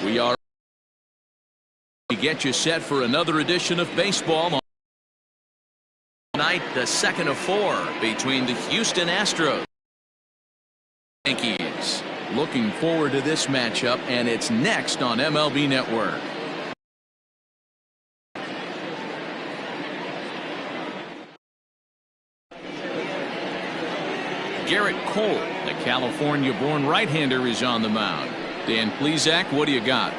We are to get you set for another edition of baseball on tonight, the second of 4 between the Houston Astros and Yankees. Looking forward to this matchup, and it's next on MLB Network. Garrett Cole, the California-born right-hander, is on the mound. Dan, please, Zack, what do you got?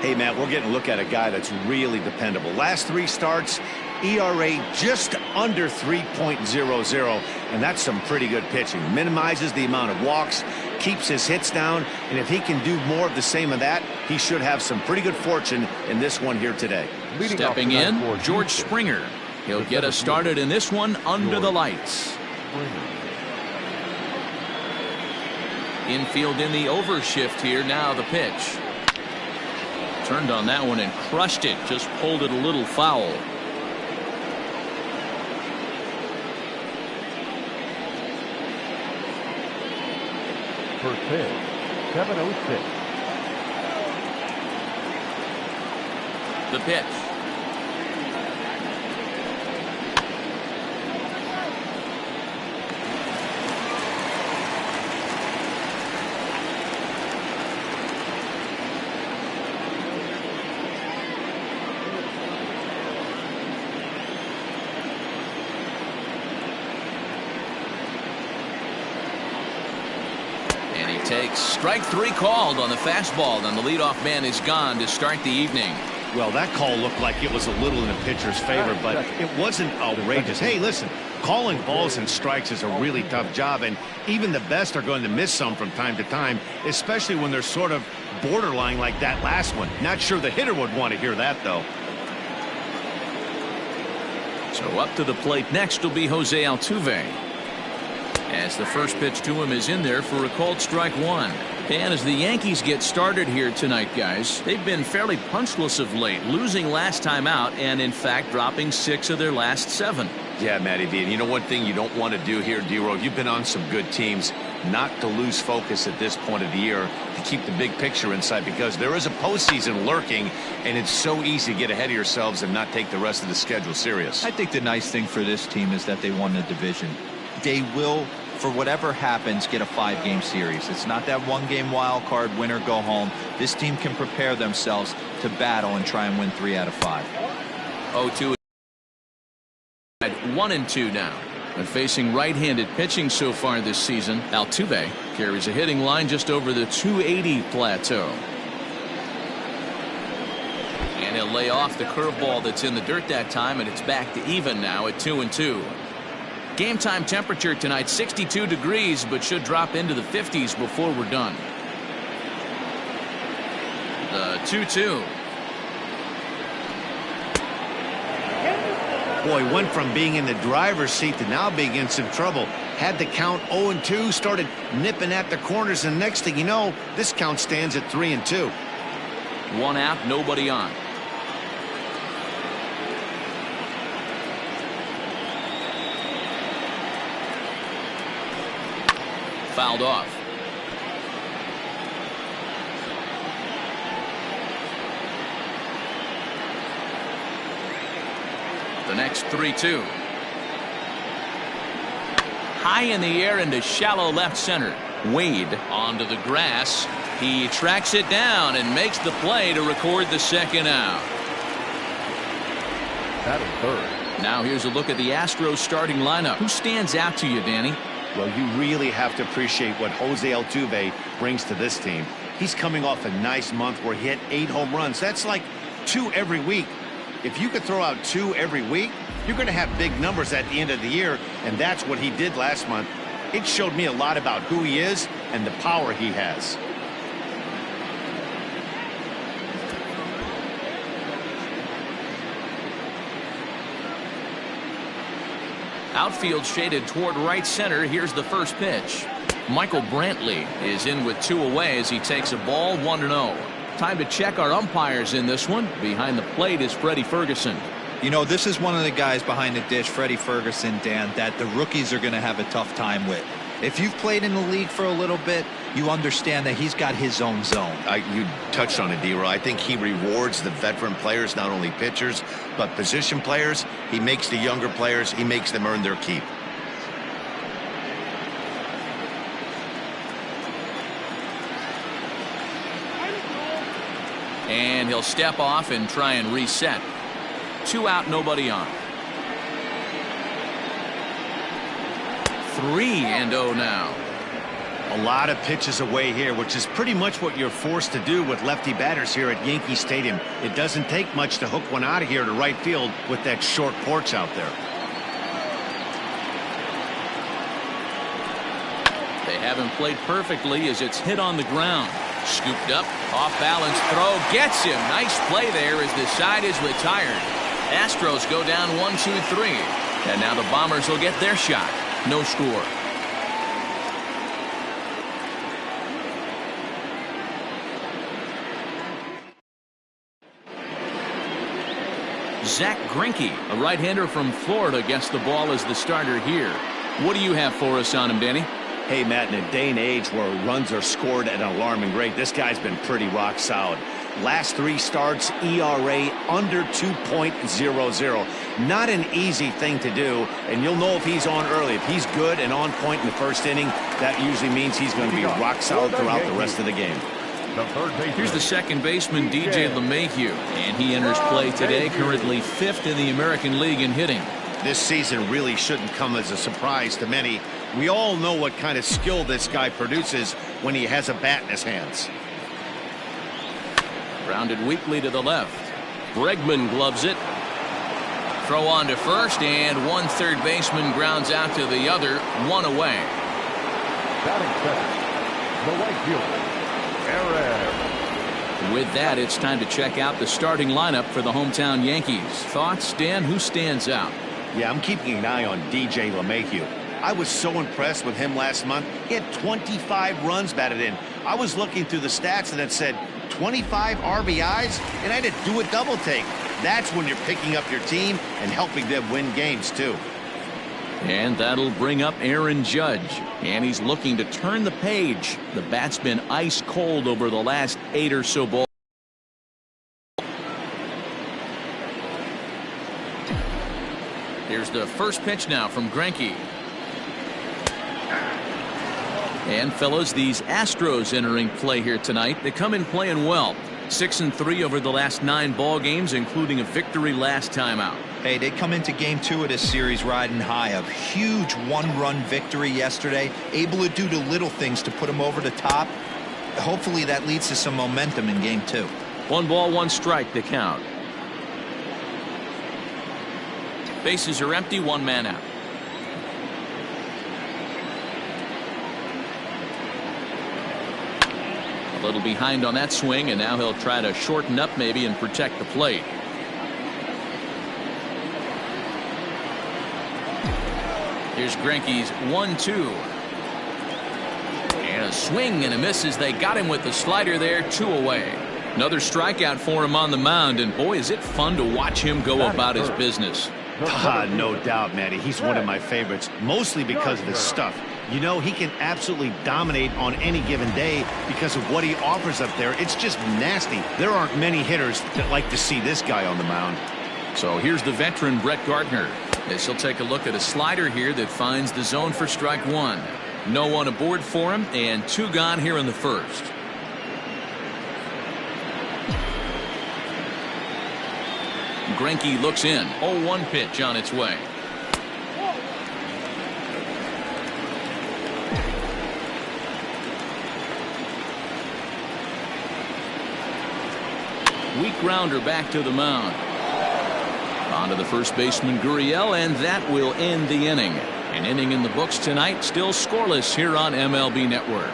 Hey, Matt, we're getting a look at a guy that's really dependable. Last 3 starts, ERA just under 3.00, and that's some pretty good pitching. Minimizes the amount of walks, keeps his hits down, and if he can do more of the same of that, he should have some pretty good fortune in this one here today. Stepping in, George Springer. He'll get us started in this one under the lights. Infield in the overshift here. Now the pitch. Turned on that one and crushed it. Just pulled it a little foul. First pitch, 7:06. The pitch. Takes strike 3 called on the fastball, and the leadoff man is gone to start the evening. Well, that call looked like it was a little in the pitcher's favor, but it wasn't outrageous. Hey, listen, calling balls and strikes is a really tough job, and even the best are going to miss some from time to time, especially when they're sort of borderline like that last one. Not sure the hitter would want to hear that, though. So up to the plate next will be Jose Altuve, as the first pitch to him is in there for a called strike 1. And as the Yankees get started here tonight, guys, they've been fairly punchless of late, losing last time out and in fact dropping 6 of their last 7. Yeah, Matty V, and you know one thing you don't want to do here, D-Row, you've been on some good teams, not to lose focus at this point of the year, to keep the big picture in sight, because there is a postseason lurking, and it's so easy to get ahead of yourselves and not take the rest of the schedule serious. I think the nice thing for this team is that they won the division. They will, for whatever happens, get a 5-game series. It's not that 1-game wild card, win or go home. This team can prepare themselves to battle and try and win 3 out of 5. 0-2 at 1-2 now. But facing right-handed pitching so far this season, Altuve carries a hitting line just over the 280 plateau. And he'll lay off the curveball that's in the dirt that time, and it's back to even now at 2-2. Game time temperature tonight 62 degrees, but should drop into the 50s before we're done. The 2-2. Boy, went from being in the driver's seat to now being in some trouble. Had the count 0-2, started nipping at the corners, and next thing you know, this count stands at 3-2. 1 out, nobody on. Fouled off. The next 3-2. High in the air into shallow left center. Wade onto the grass. He tracks it down and makes the play to record the 2nd out. Batting third. Now here's a look at the Astros starting lineup. Who stands out to you, Danny? Well, you really have to appreciate what Jose Altuve brings to this team. He's coming off a nice month where he hit 8 home runs. That's like 2 every week. If you could throw out 2 every week, you're going to have big numbers at the end of the year, and that's what he did last month. It showed me a lot about who he is and the power he has. Outfield shaded toward right center. Here's the first pitch. Michael Brantley is in with 2 away as he takes a ball 1-0. Time to check our umpires in this one. Behind the plate is Freddie Ferguson. You know, this is one of the guys behind the dish, Freddie Ferguson, Dan, that the rookies are going to have a tough time with. If you've played in the league for a little bit, you understand that he's got his own zone. You touched on it, D-Roy. I think he rewards the veteran players, not only pitchers, but position players. He makes the younger players, he makes them earn their keep. And he'll step off and try and reset. 2 out, nobody on. 3-0 now. A lot of pitches away here, which is pretty much what you're forced to do with lefty batters here at Yankee Stadium. It doesn't take much to hook one out of here to right field with that short porch out there. They haven't played perfectly as it's hit on the ground. Scooped up, off balance throw, gets him. Nice play there as the side is retired. Astros go down 1-2-3. And now the Bombers will get their shot. No score. Zack Greinke, a right-hander from Florida, gets the ball as the starter here. What do you have for us on him, Danny? Hey, Matt, in a day and age where runs are scored at an alarming rate, this guy's been pretty rock solid. Last 3 starts, ERA under 2.00. Not an easy thing to do, and you'll know if he's on early. If he's good and on point in the first inning, that usually means he's going to be rock solid throughout the rest of the game. Here's the second baseman, DJ LeMahieu, and he enters play today, currently 5th in the American League in hitting. This season really shouldn't come as a surprise to many. We all know what kind of skill this guy produces when he has a bat in his hands. Grounded weakly to the left. Bregman gloves it. Throw on to first, and one third baseman grounds out to the other. 1 away. Batting second, the right fielder, Garrett. With that, it's time to check out the starting lineup for the hometown Yankees. Thoughts, Dan? Who stands out? Yeah, I'm keeping an eye on DJ LeMahieu. I was so impressed with him last month. He had 25 runs batted in. I was looking through the stats and it said 25 RBIs, and I had to do a double take. That's when you're picking up your team and helping them win games, too. And that'll bring up Aaron Judge. And he's looking to turn the page. The bat's been ice cold over the last 8 or so balls. Here's the first pitch now from Greinke. And fellas, these Astros entering play here tonight. They come in playing well. 6-3 over the last 9 ball games, including a victory last time out. Hey, they come into game 2 of this series riding high. A huge 1-run victory yesterday. Able to do the little things to put them over the top. Hopefully that leads to some momentum in game 2. 1 ball, 1 strike to count. Bases are empty, 1 man out. A little behind on that swing, and now he'll try to shorten up maybe and protect the plate. Here's Greinke's 1-2. And a swing and a miss as they got him with the slider there. 2 away. Another strikeout for him on the mound, and boy, is it fun to watch him go about his business. No doubt, Matty. He's one of my favorites, mostly because of his stuff. You know, he can absolutely dominate on any given day because of what he offers up there. It's just nasty. There aren't many hitters that like to see this guy on the mound. So here's the veteran Brett Gardner, as he'll take a look at a slider here that finds the zone for strike 1. No one aboard for him, and 2 gone here in the first. Greinke looks in. 0-1 pitch on its way. Weak grounder back to the mound. On to the first baseman, Gurriel, and that will end the inning. An inning in the books tonight, still scoreless here on MLB Network.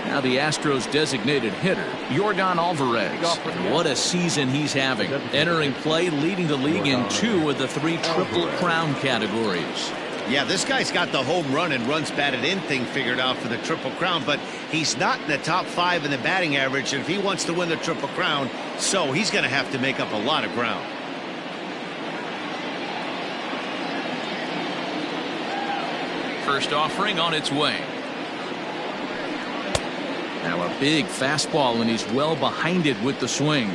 Now the Astros designated hitter, Jorgon Alvarez. And what a season he's having. Entering play, leading the league in 2 of the 3 Triple Crown categories. Yeah, this guy's got the home run and runs batted in thing figured out for the Triple Crown, but he's not in the top 5 in the batting average, and if he wants to win the Triple Crown, so he's going to have to make up a lot of ground. First offering on its way. Now a big fastball, and he's well behind it with the swing.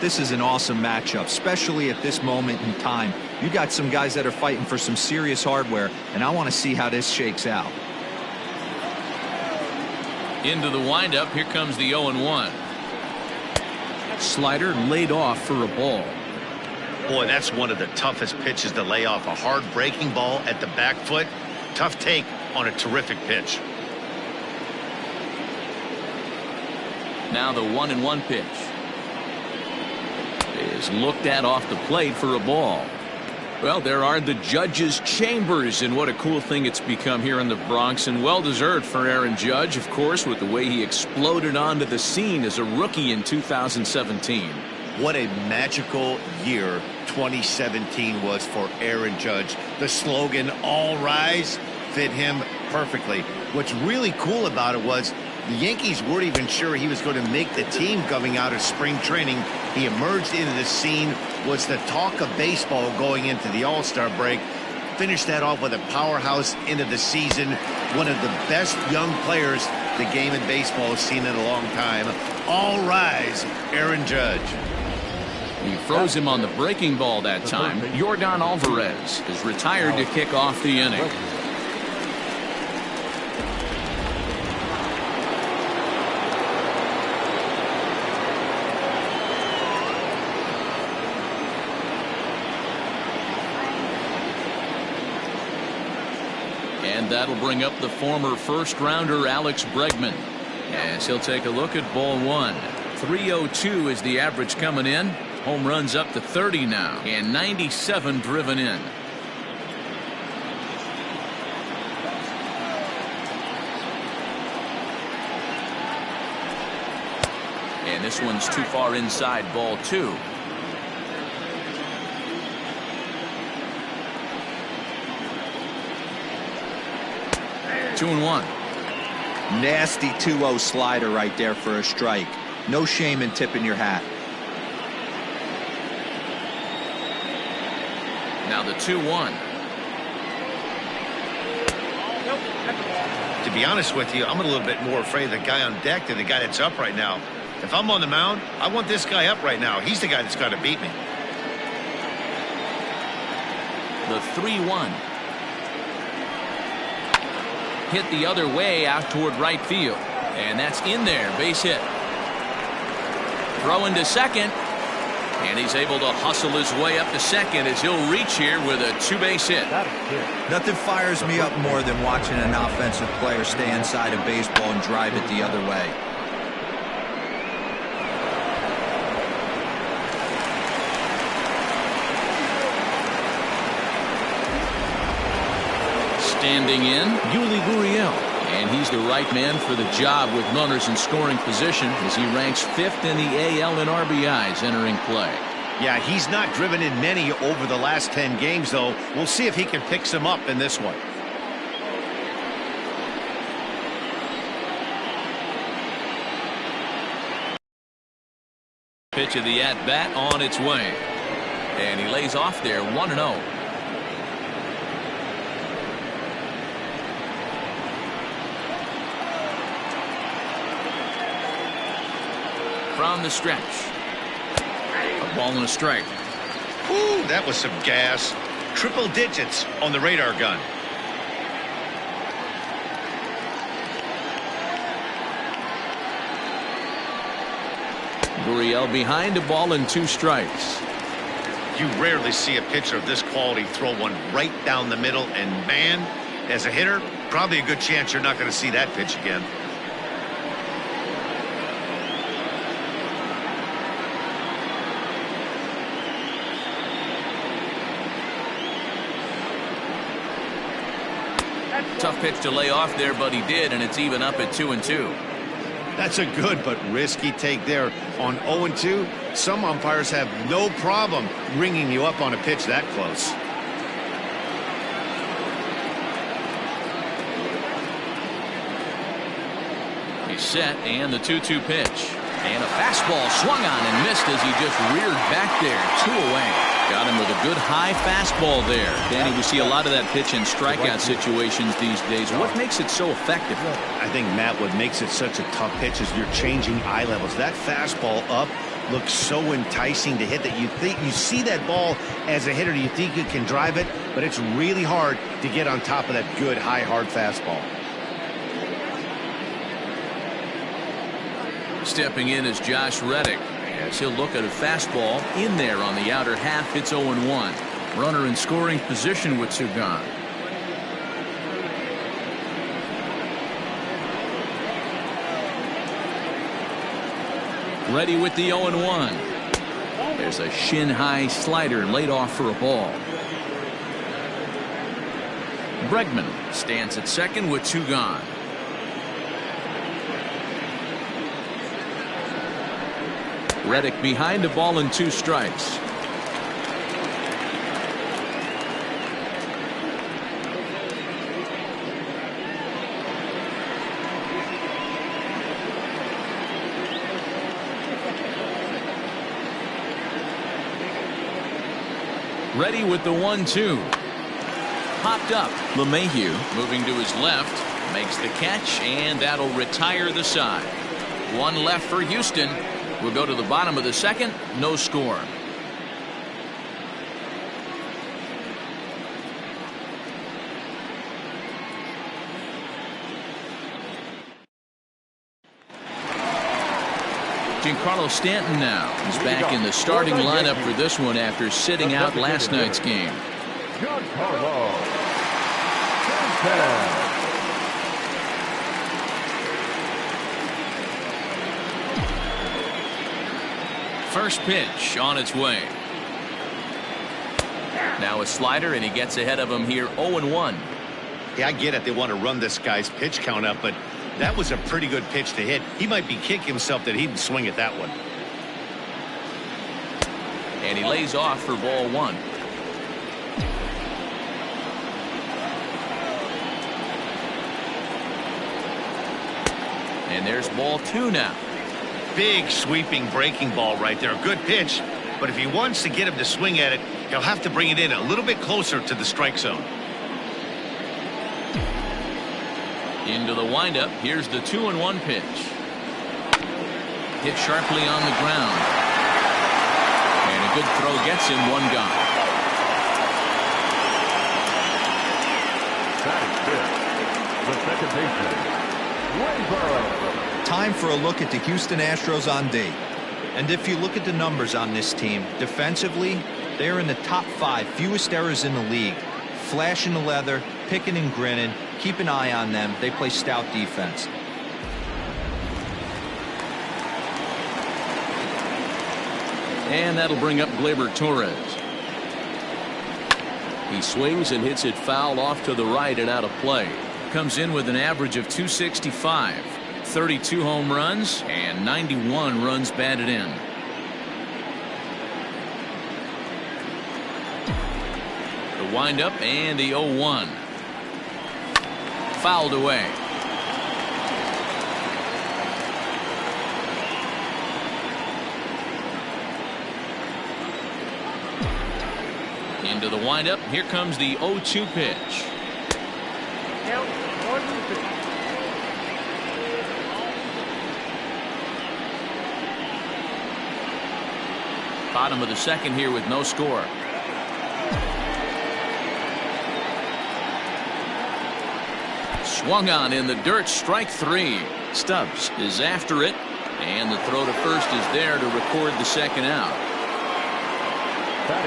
This is an awesome matchup, especially at this moment in time. You got some guys that are fighting for some serious hardware, and I want to see how this shakes out. Into the windup. Here comes the 0-1. Slider laid off for a ball. Boy, that's one of the toughest pitches to lay off. A hard breaking ball at the back foot. Tough take on a terrific pitch. Now the 1-1 pitch is looked at off the plate for a ball. Well, there are the judges' chambers, and what a cool thing it's become here in the Bronx, and well deserved for Aaron Judge, of course, with the way he exploded onto the scene as a rookie in 2017. What a magical year 2017 was for Aaron Judge. The slogan, "All Rise," fit him perfectly. What's really cool about it was the Yankees weren't even sure he was going to make the team coming out of spring training. He emerged into the scene, was the talk of baseball going into the All-Star break. Finished that off with a powerhouse into the season. One of the best young players the game in baseball has seen in a long time. All rise, Aaron Judge. He froze him on the breaking ball that time. Jorgon Alvarez is retired to kick off the inning. And that'll bring up the former first-rounder Alex Bregman, as he'll take a look at ball one. 302 is the average coming in. Home runs up to 30 now, and 97 driven in. And this one's too far inside, ball two. Two and one. Nasty 2-0 slider right there for a strike. No shame in tipping your hat. Now the 2-1. To be honest with you, I'm a little bit more afraid of the guy on deck than the guy that's up right now. If I'm on the mound, I want this guy up right now. He's the guy that's got to beat me. The 3-1. Hit the other way out toward right field. And that's in there. Base hit. Throwing to second. And he's able to hustle his way up to second as he'll reach here with a two-base hit. Nothing fires me up more than watching an offensive player stay inside of baseball and drive it the other way. Standing in, Yuli Gurriel. And he's the right man for the job with runners in scoring position as he ranks 5th in the AL in RBIs entering play. Yeah, he's not driven in many over the last 10 games, though. We'll see if he can pick some up in this one. Pitch of the at-bat on its way. And he lays off there 1-0. From the stretch. A ball and a strike. Ooh, that was some gas. Triple digits on the radar gun. Gurriel behind, a ball and 2 strikes. You rarely see a pitcher of this quality throw one right down the middle, and man, as a hitter, probably a good chance you're not going to see that pitch again. Tough pitch to lay off there, but he did, and it's even up at 2-2. That's a good but risky take there. On 0-2, some umpires have no problem ringing you up on a pitch that close. He's set, and the 2-2 pitch. And a fastball swung on and missed as he just reared back there. 2 away. Got him with a good high fastball there. Danny, we see a lot of that pitch in strikeout situations these days. What makes it so effective? I think, Matt, what makes it such a tough pitch is you're changing eye levels. That fastball up looks so enticing to hit that you think you see that ball as a hitter, you think you can drive it, but it's really hard to get on top of that good high hard fastball. Stepping in is Josh Reddick as he'll look at a fastball in there on the outer half. It's 0-1. Runner in scoring position with 2 gone. Ready with the 0-1. There's a shin-high slider laid off for a ball. Bregman stands at second with 2 gone. Reddick behind a ball and 2 strikes. Ready with the 1-2. Popped up. Mayhew moving to his left. Makes the catch, and that'll retire the side. 1 left for Houston. We'll go to the bottom of the second. No score. Giancarlo Stanton now is back in the starting lineup for this one after sitting out last night's game. Giancarlo Stanton. First pitch on its way. Now a slider, and he gets ahead of him here. 0-1. Yeah, I get it. They want to run this guy's pitch count up, but that was a pretty good pitch to hit. He might be kicking himself that he didn't swing at that one. And he lays off for ball 1. And there's ball 2 now. Big sweeping breaking ball right there. A good pitch, but if he wants to get him to swing at it, he'll have to bring it in a little bit closer to the strike zone. Into the windup. Here's the 2-1 pitch. Hit sharply on the ground. And a good throw gets him. 1 gone. The second baseman, Time for a look at the Houston Astros on date. And if you look at the numbers on this team, defensively, they're in the top 5 fewest errors in the league. Flashing the leather, picking and grinning. Keep an eye on them. They play stout defense. And that'll bring up Gleyber Torres. He swings and hits it foul off to the right and out of play. Comes in with an average of 265. 32 home runs and 91 runs batted in. The windup and the 0-1. Fouled away. Into the windup. Here comes the 0-2 pitch. Bottom of the second here with no score. Swung on in the dirt. Strike 3. Stubbs is after it, and the throw to first is there to record the second out.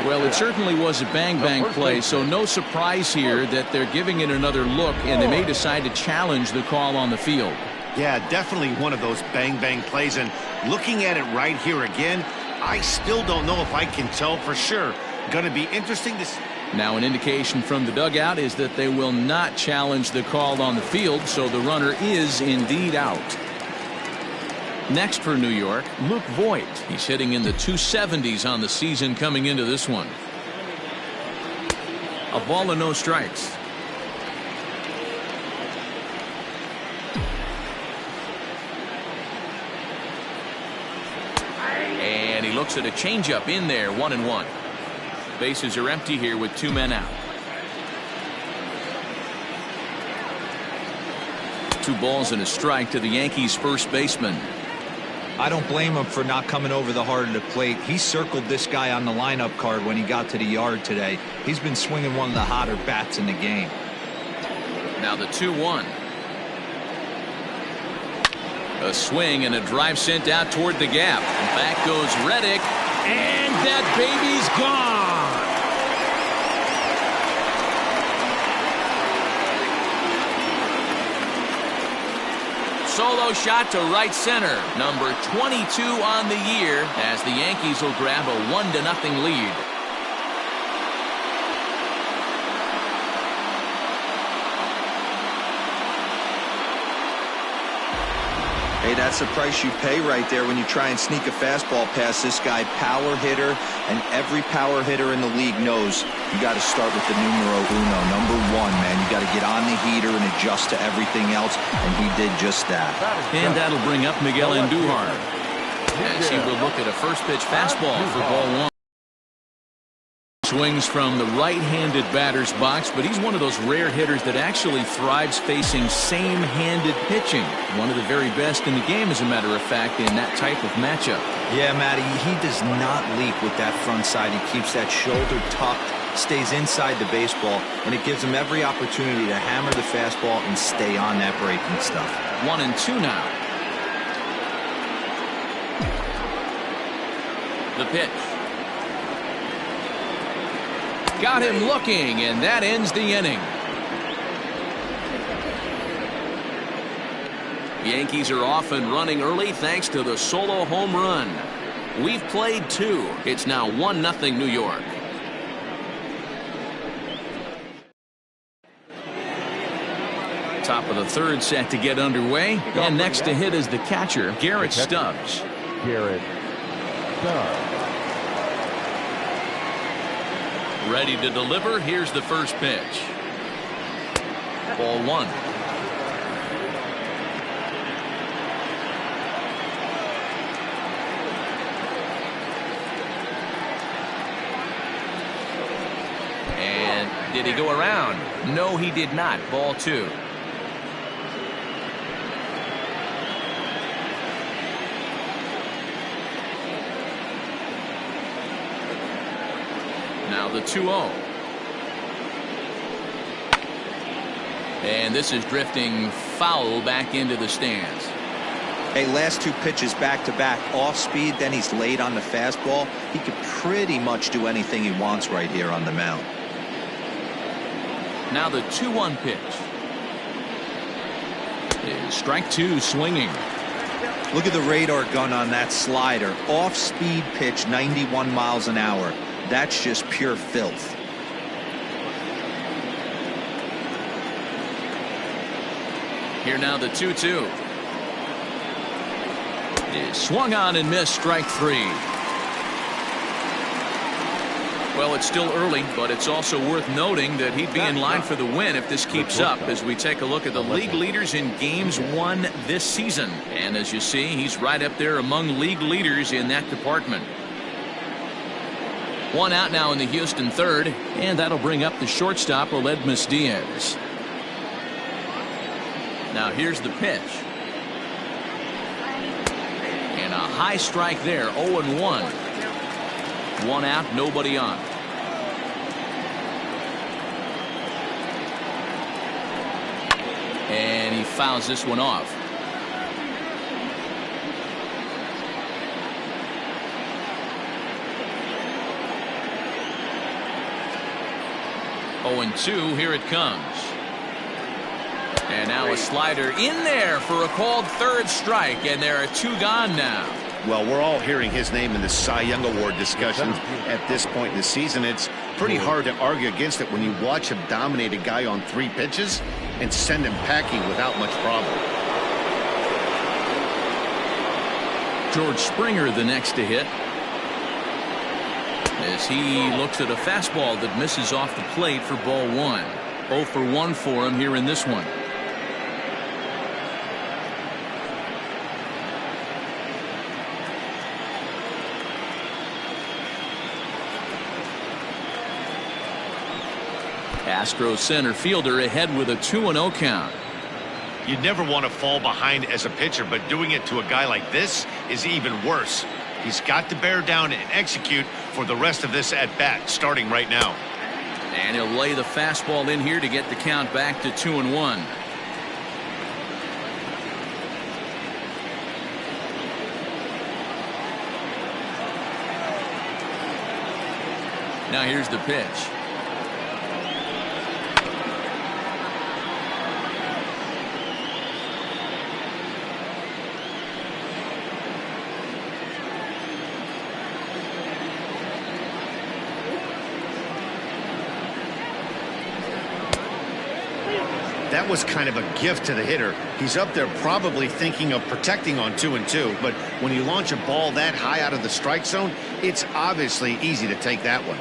Well, it certainly was a bang-bang play, so no surprise here that they're giving it another look, and they may decide to challenge the call on the field. Yeah, definitely one of those bang-bang plays, and looking at it right here again, I still don't know if I can tell for sure. Going to be interesting to see. Now an indication from the dugout is that they will not challenge the call on the field, so the runner is indeed out. Next for New York, Luke Voit. He's hitting in the 270s on the season coming into this one. A ball and no strikes. looks at a changeup in there, 1-1. Bases are empty here with 2 men out. 2 balls and a strike to the Yankees first baseman. I don't blame him for not coming over the heart of the plate. He circled this guy on the lineup card when he got to the yard today. He's been swinging one of the hotter bats in the game. Now the 2-1. A swing and a drive sent out toward the gap. Back goes Reddick, and that baby's gone. Solo shot to right center. Number 22 on the year as the Yankees will grab a 1-0 lead. Hey, that's the price you pay right there when you try and sneak a fastball past this guy. Power hitter, and every power hitter in the league knows you got to start with the numero uno, number 1, man. You got to get on the heater and adjust to everything else, and he did just that. And that'll bring up Miguel Andujar as he will look at a first pitch fastball for ball 1. Swings from the right-handed batter's box, but he's one of those rare hitters that actually thrives facing same-handed pitching. One of the very best in the game, as a matter of fact, in that type of matchup. Yeah, Matty, he does not leap with that front side. He keeps that shoulder tucked, stays inside the baseball, and it gives him every opportunity to hammer the fastball and stay on that breaking stuff. 1-2 now. The pitch. Got him looking, and that ends the inning. Yankees are off and running early thanks to the solo home run. We've played 2. It's now 1-0 New York. Top of the 3rd set to get underway, and next to hit is the catcher, Garrett Stubbs. Garrett Stubbs. Ready to deliver. Here's the first pitch. Ball 1. And did he go around? No, he did not. Ball 2. Now the 2-0. And this is drifting foul back into the stands. Hey, last 2 pitches back-to-back, off speed, then he's late on the fastball. He could pretty much do anything he wants right here on the mound. Now the 2-1 pitch. Is strike 2 swinging. Look at the radar gun on that slider. Off-speed pitch, 91 miles an hour. That's just pure filth. Here now the 2-2. Is swung on and missed, strike 3. Well, it's still early, but it's also worth noting that he'd be in line for the win if this keeps up as we take a look at the league leaders in games won this season. And as you see, he's right up there among league leaders in that department. 1 out now in the Houston 3rd, and that'll bring up the shortstop, Aledmys Diaz. Now here's the pitch. And a high strike there, 0-1. 1 out, nobody on. And he fouls this one off. And 2, here it comes. And now a slider in there for a called 3rd strike, and there are 2 gone now. Well, we're all hearing his name in the Cy Young Award discussions at this point in the season. It's pretty hard to argue against it when you watch him dominate a guy on 3 pitches and send him packing without much problem. George Springer the next to hit, as he looks at a fastball that misses off the plate for ball 1. 0 for 1 for him here in this one. Astros center fielder ahead with a 2-0 count. You'd never want to fall behind as a pitcher, but doing it to a guy like this is even worse. He's got to bear down and execute for the rest of this at-bat, starting right now. And he'll lay the fastball in here to get the count back to 2-1. Now here's the pitch. That was kind of a gift to the hitter. He's up there probably thinking of protecting on 2-2, but when you launch a ball that high out of the strike zone, it's obviously easy to take that one.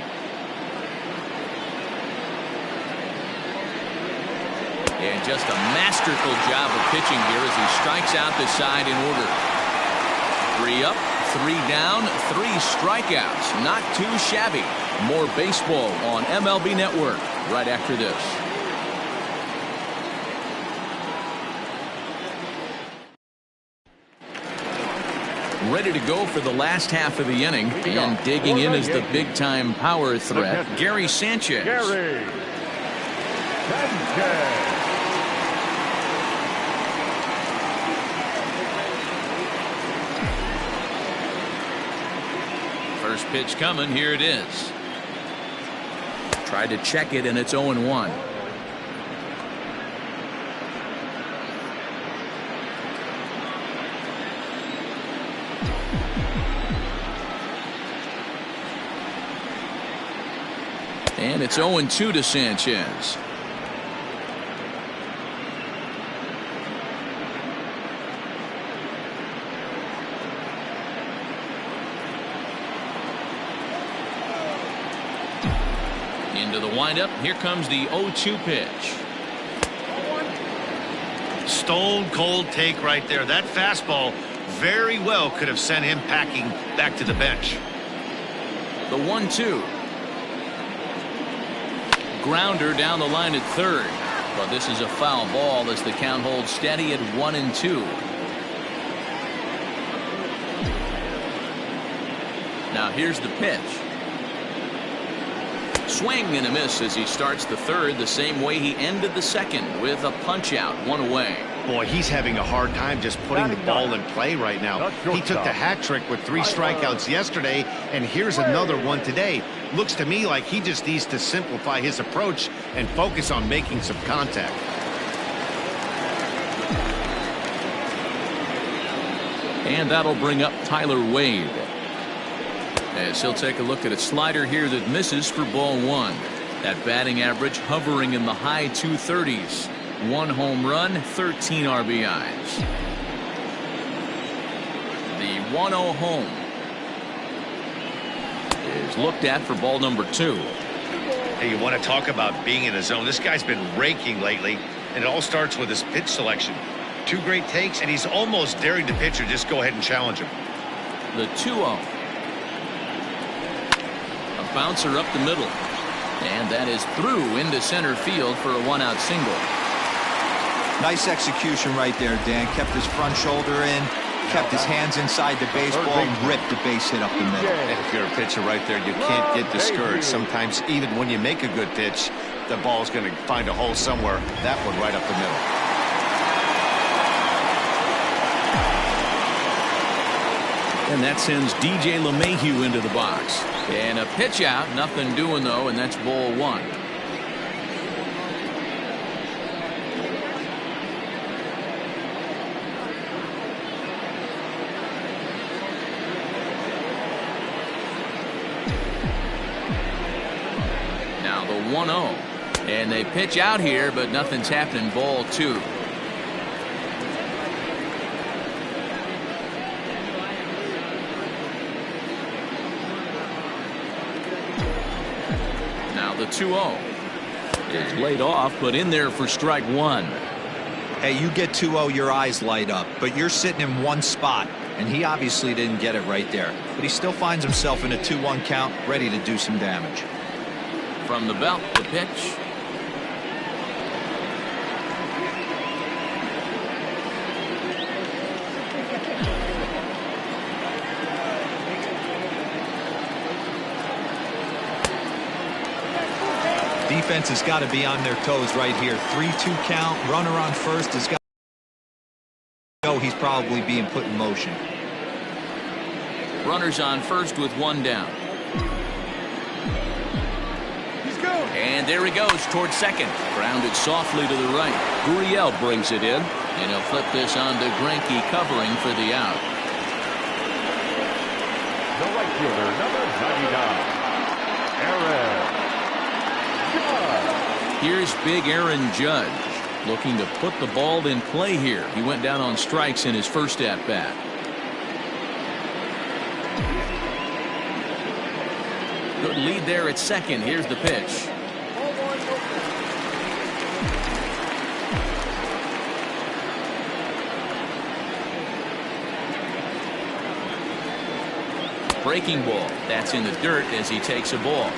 And just a masterful job of pitching here as he strikes out the side in order. 3 up, 3 down, 3 strikeouts. Not too shabby. More baseball on MLB Network right after this. Ready to go for the last half of the inning, and digging in is the big-time power threat, Gary Sanchez. Garrett Sanchez. First pitch coming. Here it is. Tried to check it, and it's 0-1. And it's 0-2 to Sanchez. Into the windup. Here comes the 0-2 pitch. Stone cold take right there. That fastball very well could have sent him packing back to the bench. The 1-2. Grounder down the line at third. But this is a foul ball as the count holds steady at 1-2. Now here's the pitch. Swing and a miss as he starts the third the same way he ended the second, with a punch out, 1 away. Boy, he's having a hard time just putting the ball in play right now. He took the hat trick with 3 strikeouts yesterday, and here's another one today. Looks to me like he just needs to simplify his approach and focus on making some contact. And that'll bring up Tyler Wade, as he'll take a look at a slider here that misses for ball 1. That batting average hovering in the high 230s. 1 home run, 13 RBIs. The 1-0 home is looked at for ball number 2. Hey, you want to talk about being in a zone? This guy's been raking lately, and it all starts with his pitch selection. 2 great takes, and he's almost daring the pitcher just go ahead and challenge him. The 2-0. A bouncer up the middle, and that is through into center field for a 1-out single. Nice execution right there, Dan. Kept his front shoulder in, kept his hands inside the baseball, and ripped the base hit up the middle. If you're a pitcher right there, you can't get discouraged. Sometimes even when you make a good pitch, the ball's going to find a hole somewhere. That one right up the middle. And that sends DJ Mayhew into the box. And a pitch out, nothing doing though, and that's ball 1. Now the 1-0. And they pitch out here, but nothing's happening. Ball 2. The 2-0 is laid off, but in there for strike 1. Hey, you get 2-0, your eyes light up, but you're sitting in one spot, and he obviously didn't get it right there. But he still finds himself in a 2-1 count, ready to do some damage. From the belt, the pitch. Defense has got to be on their toes right here. 3-2 count. Runner on first has got to go. He's probably being put in motion. Runners on first with one down. And there he goes towards second. Grounded softly to the right. Gurriel brings it in. And he'll flip this on to Greinke covering for the out. The right fielder, number 99, Aaron Judge. Here's big Aaron Judge looking to put the ball in play here. He went down on strikes in his first at-bat. Good lead there at second. Here's the pitch. Breaking ball. That's in the dirt as he takes a ball.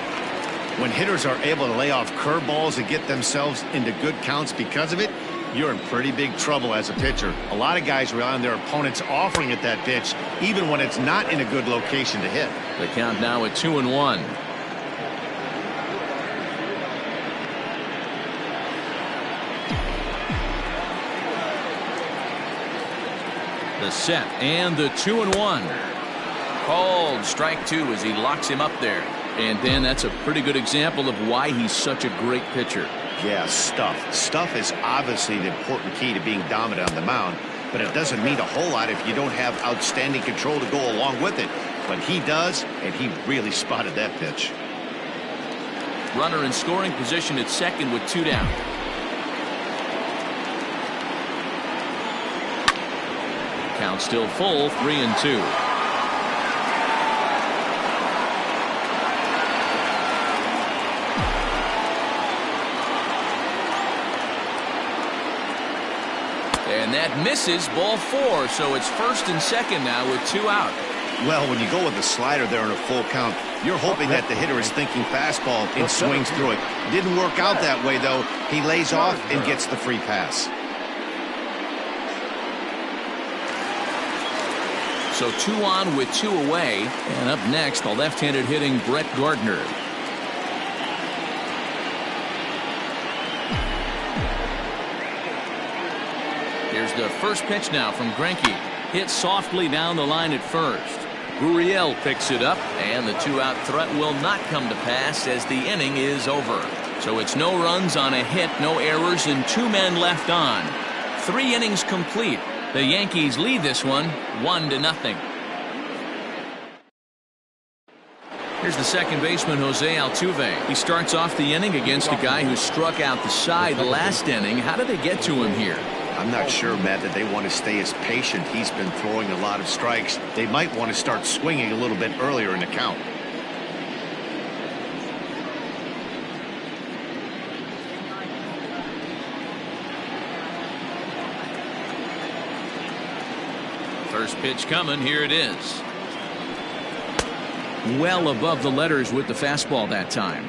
When hitters are able to lay off curveballs and get themselves into good counts because of it, you're in pretty big trouble as a pitcher. A lot of guys rely on their opponents offering at that pitch, even when it's not in a good location to hit. The count now at 2-1. The set and the 2-1. Called strike two as he locks him up there. And then that's a pretty good example of why he's such a great pitcher. Yeah, stuff. Stuff is obviously the important key to being dominant on the mound, but it doesn't mean a whole lot if you don't have outstanding control to go along with it. But he does, and he really spotted that pitch. Runner in scoring position at second with two down. Count still full, 3-2. And that misses, ball four, so it's first and second now with two out. Well, when you go with the slider there in a full count, you're hoping that the hitter is thinking fastball and swings through it. Didn't work out that way, though. He lays off and gets the free pass. So 2 on with 2 away. And up next, the left-handed hitting Brett Gardner. Here's the first pitch now from Greinke. Hit softly down the line at first. Gurriel picks it up, and the 2-out threat will not come to pass as the inning is over. So it's no runs on a hit, no errors, and 2 men left on. 3 innings complete. The Yankees lead this one 1-0. Here's the second baseman, Jose Altuve. He starts off the inning against a guy who struck out the side last inning. How did they get to him here? I'm not sure, Matt, that they want to stay as patient. He's been throwing a lot of strikes. They might want to start swinging a little bit earlier in the count. First pitch coming. Here it is. Well above the letters with the fastball that time.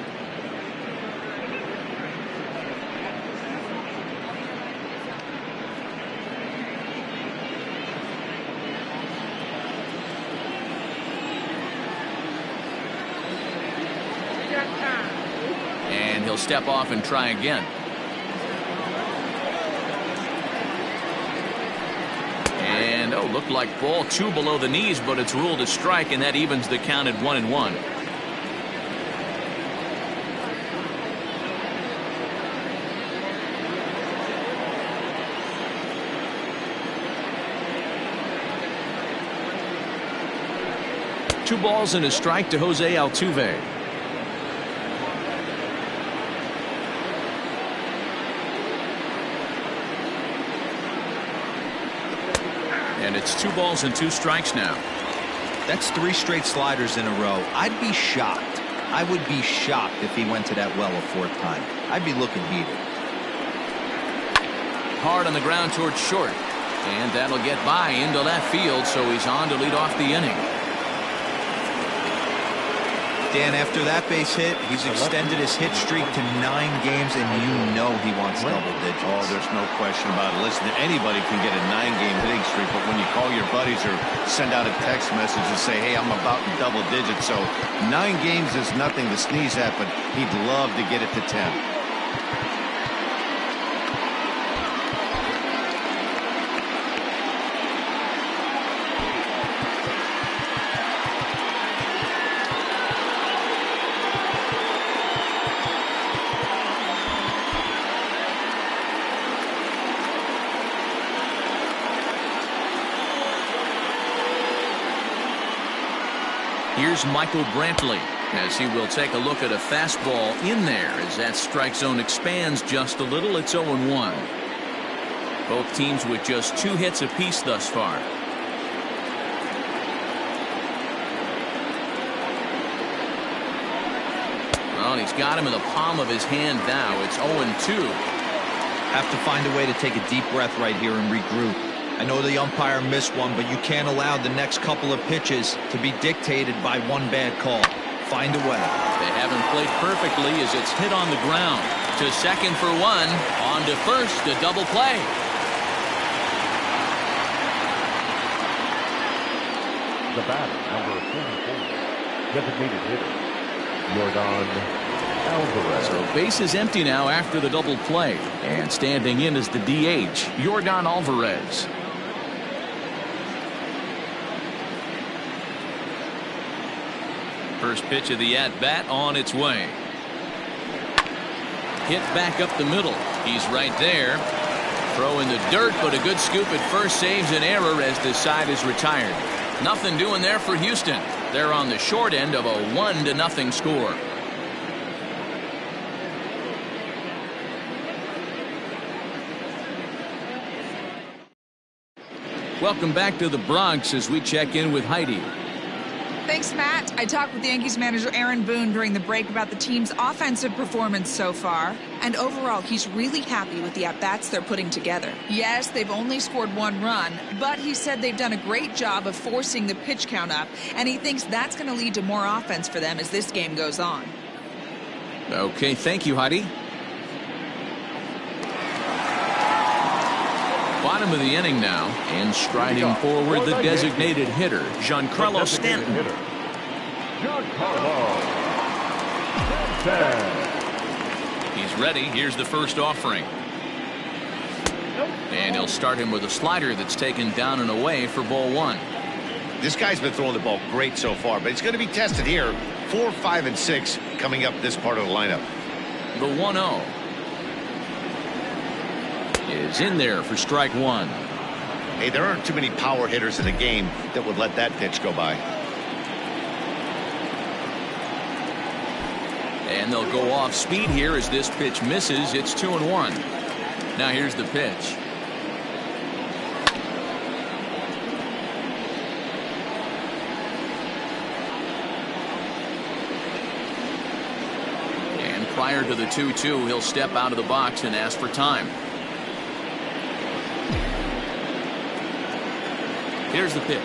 And he'll step off and try again. And looked like ball 2 below the knees, but it's ruled a strike, and that evens the count at 1-1. Two balls and a strike to Jose Altuve. And it's 2 balls and 2 strikes now. That's 3 straight sliders in a row. I'd be shocked. I would be shocked if he went to that well a 4th time. I'd be looking heated. Hard on the ground towards short. And that'll get by into left field, so he's on to lead off the inning. Dan, after that base hit, he's extended his hit streak to 9 games, and you know he wants double digits. Oh, there's no question about it. Listen, anybody can get a 9-game hitting streak, but when you call your buddies or send out a text message and say, hey, I'm about in double digits, so 9 games is nothing to sneeze at, but he'd love to get it to 10. Here's Michael Brantley as he will take a look at a fastball in there as that strike zone expands just a little. It's 0-1. Both teams with just 2 hits apiece thus far. Well, he's got him in the palm of his hand now. It's 0-2. Have to find a way to take a deep breath right here and regroup. I know the umpire missed one, but you can't allow the next couple of pitches to be dictated by one bad call. Find a way. They haven't played perfectly as it's hit on the ground. To second for 1. On to first, a double play. The batter, number 44, designated hitter, Jorgon Alvarez. So base is empty now after the double play. And standing in is the DH, Jorgon Alvarez. First pitch of the at-bat on its way. Hit back up the middle. He's right there. Throw in the dirt, but a good scoop at first saves an error as the side is retired. Nothing doing there for Houston. They're on the short end of a 1-0 score. Welcome back to the Bronx as we check in with Heidi. Thanks, Matt. I talked with the Yankees manager Aaron Boone during the break about the team's offensive performance so far. And overall, he's really happy with the at-bats they're putting together. Yes, they've only scored 1 run, but he said they've done a great job of forcing the pitch count up, and he thinks that's going to lead to more offense for them as this game goes on. Okay, thank you, Heidi. Bottom of the inning now, and striding forward the designated hitter, Giancarlo Stanton. Giancarlo Stanton. He's ready. Here's the first offering. And he'll start him with a slider that's taken down and away for ball 1. This guy's been throwing the ball great so far, but it's going to be tested here. 4, 5, and 6 coming up this part of the lineup. The 1-0 is in there for strike 1. Hey, there aren't too many power hitters in the game that would let that pitch go by. And they'll go off speed here as this pitch misses. It's 2-1. Now here's the pitch. And prior to the 2-2, he'll step out of the box and ask for time. Here's the pitch.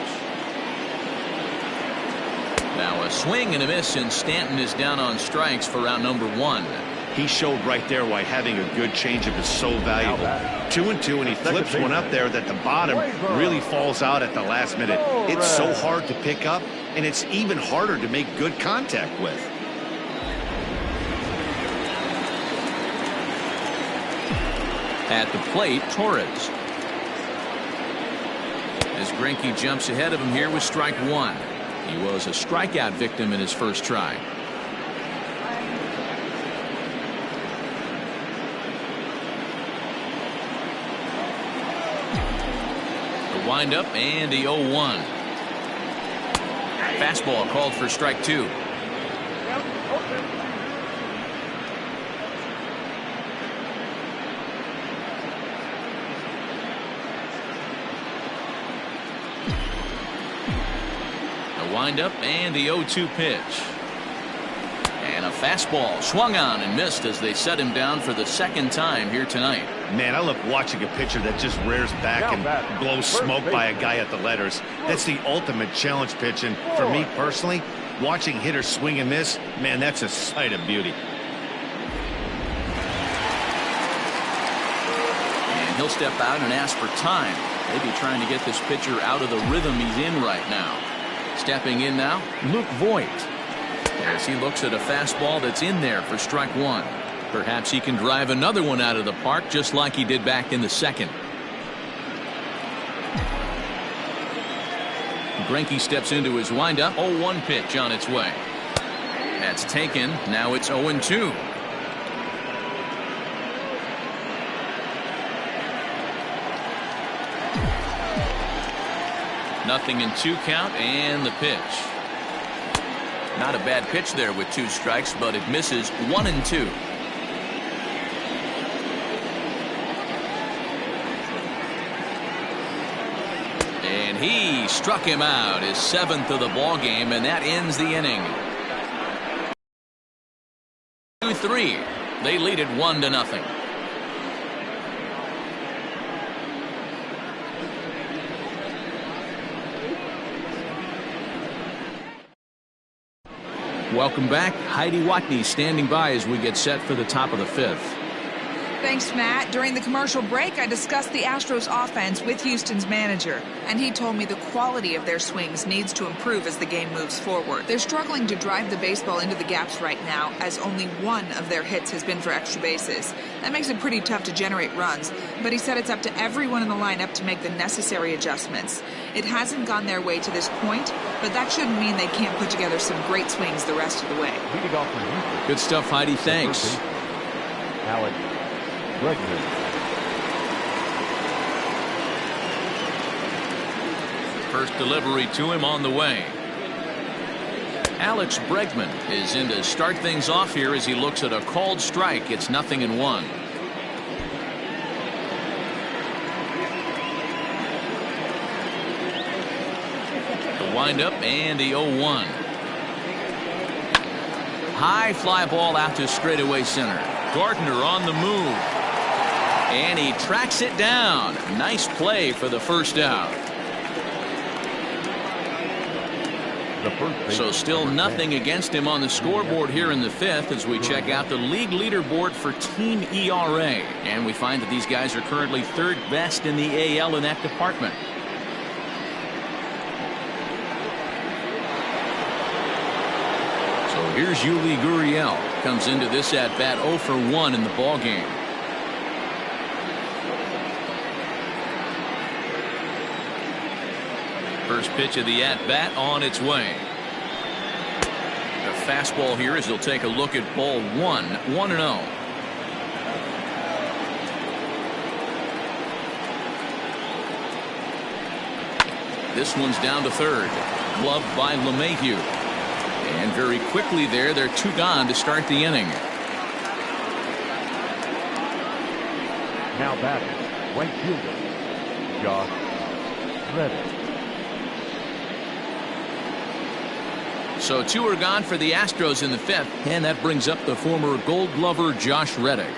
Now a swing and a miss, and Stanton is down on strikes for round number 1. He showed right there why having a good changeup is so valuable. 2-2, and he flips one up there that the bottom really falls out at the last minute. It's so hard to pick up, and it's even harder to make good contact with. At the plate, Torres. As Greinke jumps ahead of him here with strike 1. He was a strikeout victim in his first try. The windup and the 0-1. Fastball called for strike 2. Wind up and the 0-2 pitch. And a fastball swung on and missed as they set him down for the second time here tonight. Man, I love watching a pitcher that just rears back and blows smoke by a guy at the letters. That's the ultimate challenge pitch, and for me personally, watching hitters swing and miss, man, that's a sight of beauty. And he'll step out and ask for time. Maybe trying to get this pitcher out of the rhythm he's in right now. Stepping in now, Luke Voigt, as he looks at a fastball that's in there for strike one. Perhaps he can drive another one out of the park just like he did back in the second. Greinke steps into his windup. 0-1 pitch on its way. That's taken. Now it's 0-2. Nothing in 2 count, and the pitch. Not a bad pitch there with 2 strikes, but it misses 1-2. And he struck him out, his 7th of the ball game, and that ends the inning. 2-3. They lead it 1-0. Welcome back. Heidi Watney standing by as we get set for the top of the 5th. Thanks, Matt. During the commercial break, I discussed the Astros offense with Houston's manager, and he told me the quality of their swings needs to improve as the game moves forward. They're struggling to drive the baseball into the gaps right now, as only 1 of their hits has been for extra bases. That makes it pretty tough to generate runs, but he said it's up to everyone in the lineup to make the necessary adjustments. It hasn't gone their way to this point, but that shouldn't mean they can't put together some great swings the rest of the way. Good stuff, Heidi. Thanks. Bregman. First delivery to him on the way. Alex Bregman is in to start things off here as he looks at a called strike. It's 0-1. The windup and the 0-1. High fly ball out to straightaway center. Gardner on the move. And he tracks it down. Nice play for the first out. So still nothing against him on the scoreboard here in the 5th as we check out the league leaderboard for team ERA. And we find that these guys are currently 3rd best in the AL in that department. So here's Yuli Gurriel. Comes into this at-bat 0 for 1 in the ballgame. First pitch of the at-bat on its way. The fastball here as he'll take a look at ball 1, 1-0. This one's down to 3rd. Gloved by Mayhew. And very quickly there, they're 2 gone to start the inning. Now batting, right fielder, Josh Reddick. So 2 are gone for the Astros in the 5th, and that brings up the former Gold Glover Josh Reddick.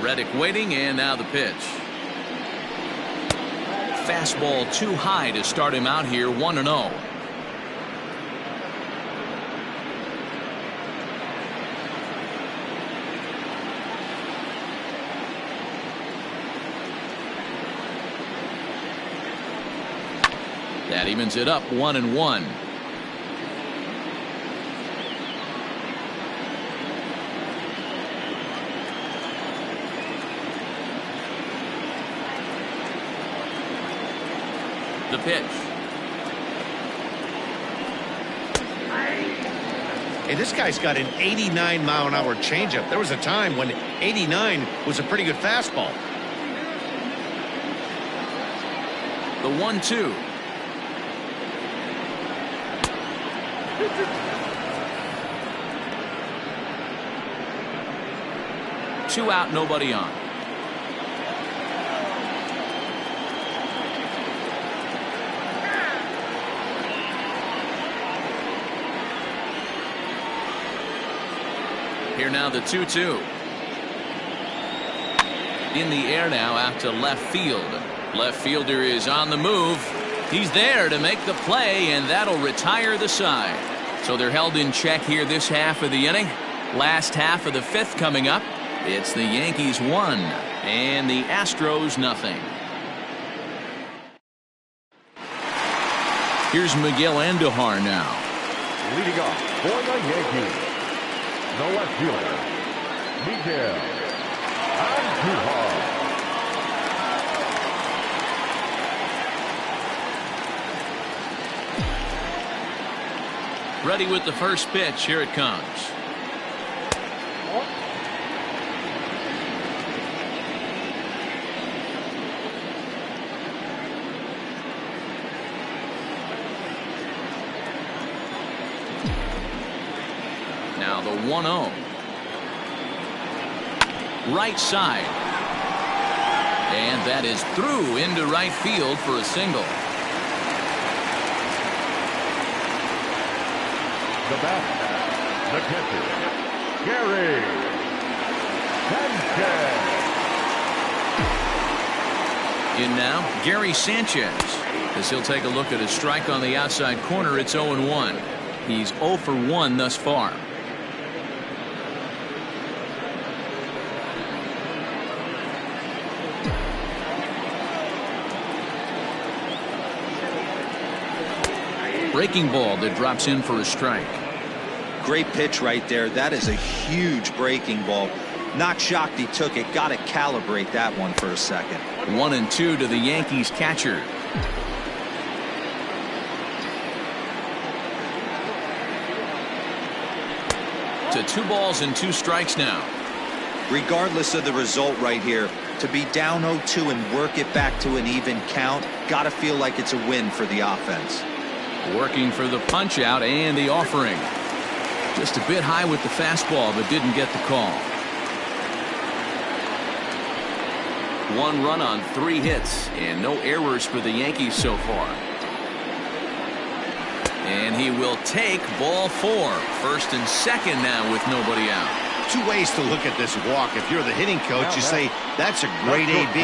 Reddick waiting, and now the pitch. Fastball too high to start him out here, 1-0. That evens it up, 1-1. The pitch. Hey, this guy's got an 89-mile-an-hour changeup. There was a time when 89 was a pretty good fastball. The 1-2. 2 out, nobody on. Here now the 2-2. In the air now out to left field. Left fielder is on the move. He's there to make the play, and that'll retire the side. So they're held in check here this half of the inning. Last half of the 5th coming up. It's the Yankees 1 and the Astros nothing. Here's Miguel Andujar now. Leading off for the Yankees, the left fielder, Miguel Andujar. Ready with the first pitch. Here it comes. Now the 1-0. Right side. And that is through into right field for a single. The bat, the catcher, Gerrit Sanchez. In now, Gary Sanchez, as he'll take a look at a strike on the outside corner. It's 0-1. He's 0 for 1 thus far. Breaking ball that drops in for a strike. Great pitch right there. That is a huge breaking ball. Not shocked he took it. Got to calibrate that one for a second. 1-2 to the Yankees catcher. To 2 balls and 2 strikes now. Regardless of the result right here, to be down 0-2 and work it back to an even count, got to feel like it's a win for the offense. Working for the punch out and the offering. Just a bit high with the fastball, but didn't get the call. 1 run on 3 hits and no errors for the Yankees so far. And he will take ball 4. First and second now with nobody out. 2 ways to look at this walk. If you're the hitting coach, you say that's a great AB.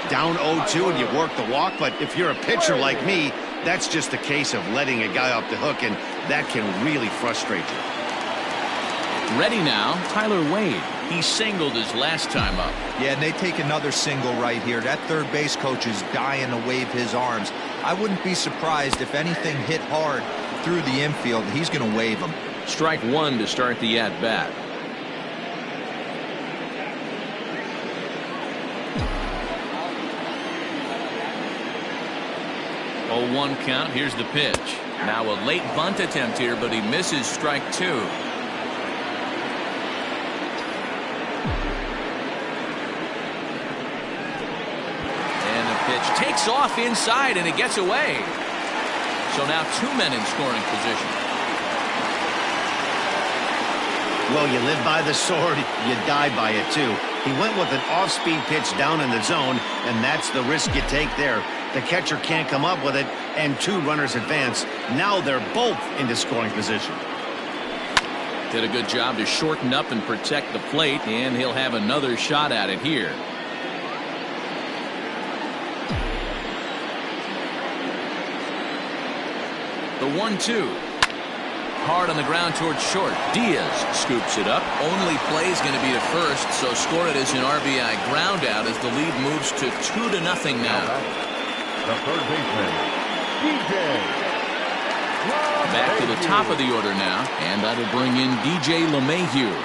Down 0-2 and you work the walk. But if you're a pitcher like me, that's just a case of letting a guy off the hook, and that can really frustrate you. Ready now, Tyler Wade. He singled his last time up. Yeah, and they take another single right here. That third base coach is dying to wave his arms. I wouldn't be surprised if anything hit hard through the infield. He's going to wave them. Strike 1 to start the at-bat. 0-1 count. Here's the pitch. Now a late bunt attempt here, but he misses strike 2. And the pitch takes off inside, and it gets away. So now 2 men in scoring position. Well, you live by the sword, you die by it too. He went with an off-speed pitch down in the zone, and that's the risk you take there. The catcher can't come up with it, and 2 runners advance. Now they're both into scoring position. Did a good job to shorten up and protect the plate, and he'll have another shot at it here. The 1-2. Hard on the ground towards short. Diaz scoops it up. Only play is going to be to first, so score it as an RBI ground out as the lead moves to 2-0 now. The third baseman, DJ. Back to the top of the order now, and that'll bring in DJ Mayhew.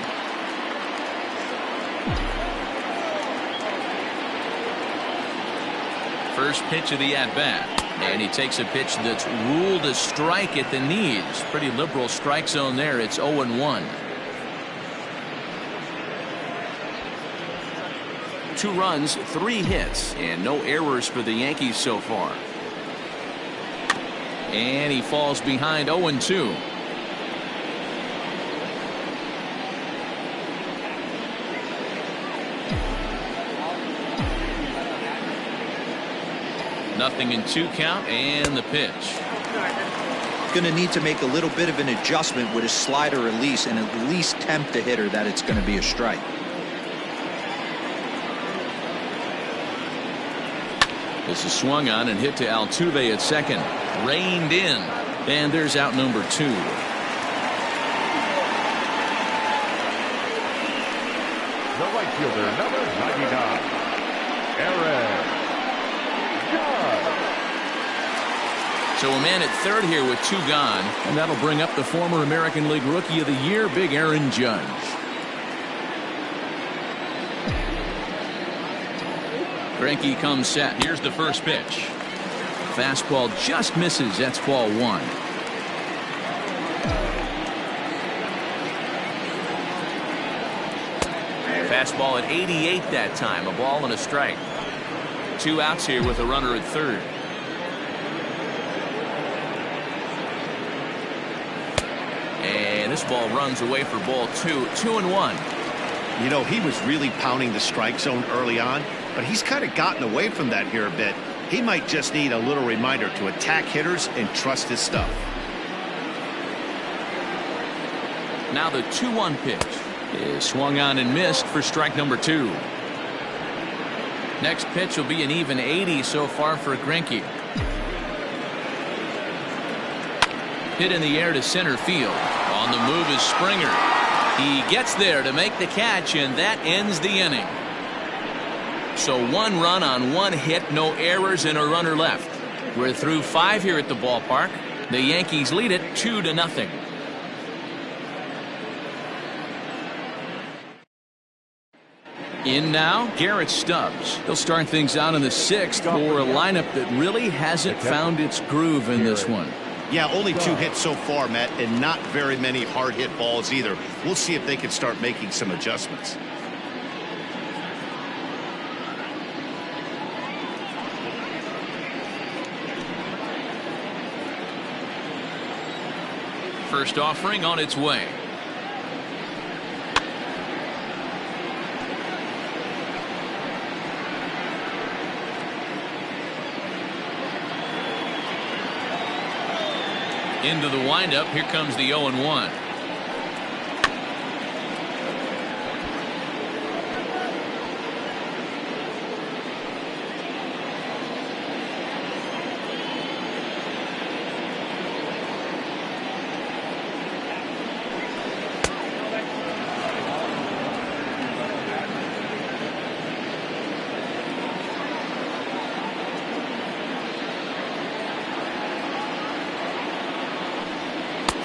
First pitch of the at-bat. And he takes a pitch that's ruled a strike at the knees. Pretty liberal strike zone there. It's 0-1. 2 runs, 3 hits, and no errors for the Yankees so far. And he falls behind 0-2. 0-2 count and the pitch. Going to need to make a little bit of an adjustment with his slider release and at least tempt the hitter that it's going to be a strike. This is swung on and hit to Altuve at second. Reined in. And there's out number 2. The right fielder, number 99, Aaron. So a man at third here with 2 gone, and that'll bring up the former American League Rookie of the Year, Big Aaron Judge. Greinke comes set. Here's the first pitch. Fastball just misses. That's ball 1. Fastball at 88 that time. A ball and a strike. 2 outs here with a runner at third. And this ball runs away for ball 2. 2-1. You know, he was really pounding the strike zone early on, but he's kind of gotten away from that here a bit. He might just need a little reminder to attack hitters and trust his stuff. Now the 2-1 pitch is swung on and missed for strike number 2. Next pitch will be an even 80 so far for Greinke. Hit in the air to center field. On the move is Springer. He gets there to make the catch, and that ends the inning. So 1 run on 1 hit, no errors, and a runner left. We're through 5 here at the ballpark. The Yankees lead it 2-0. In now, Garrett Stubbs. He'll start things out in the 6th for a lineup that really hasn't found its groove in this one. Yeah, only 2 hits so far, Matt, and not very many hard hit balls either. We'll see if they can start making some adjustments. First offering on its way. Into the windup. Here comes the 0-1.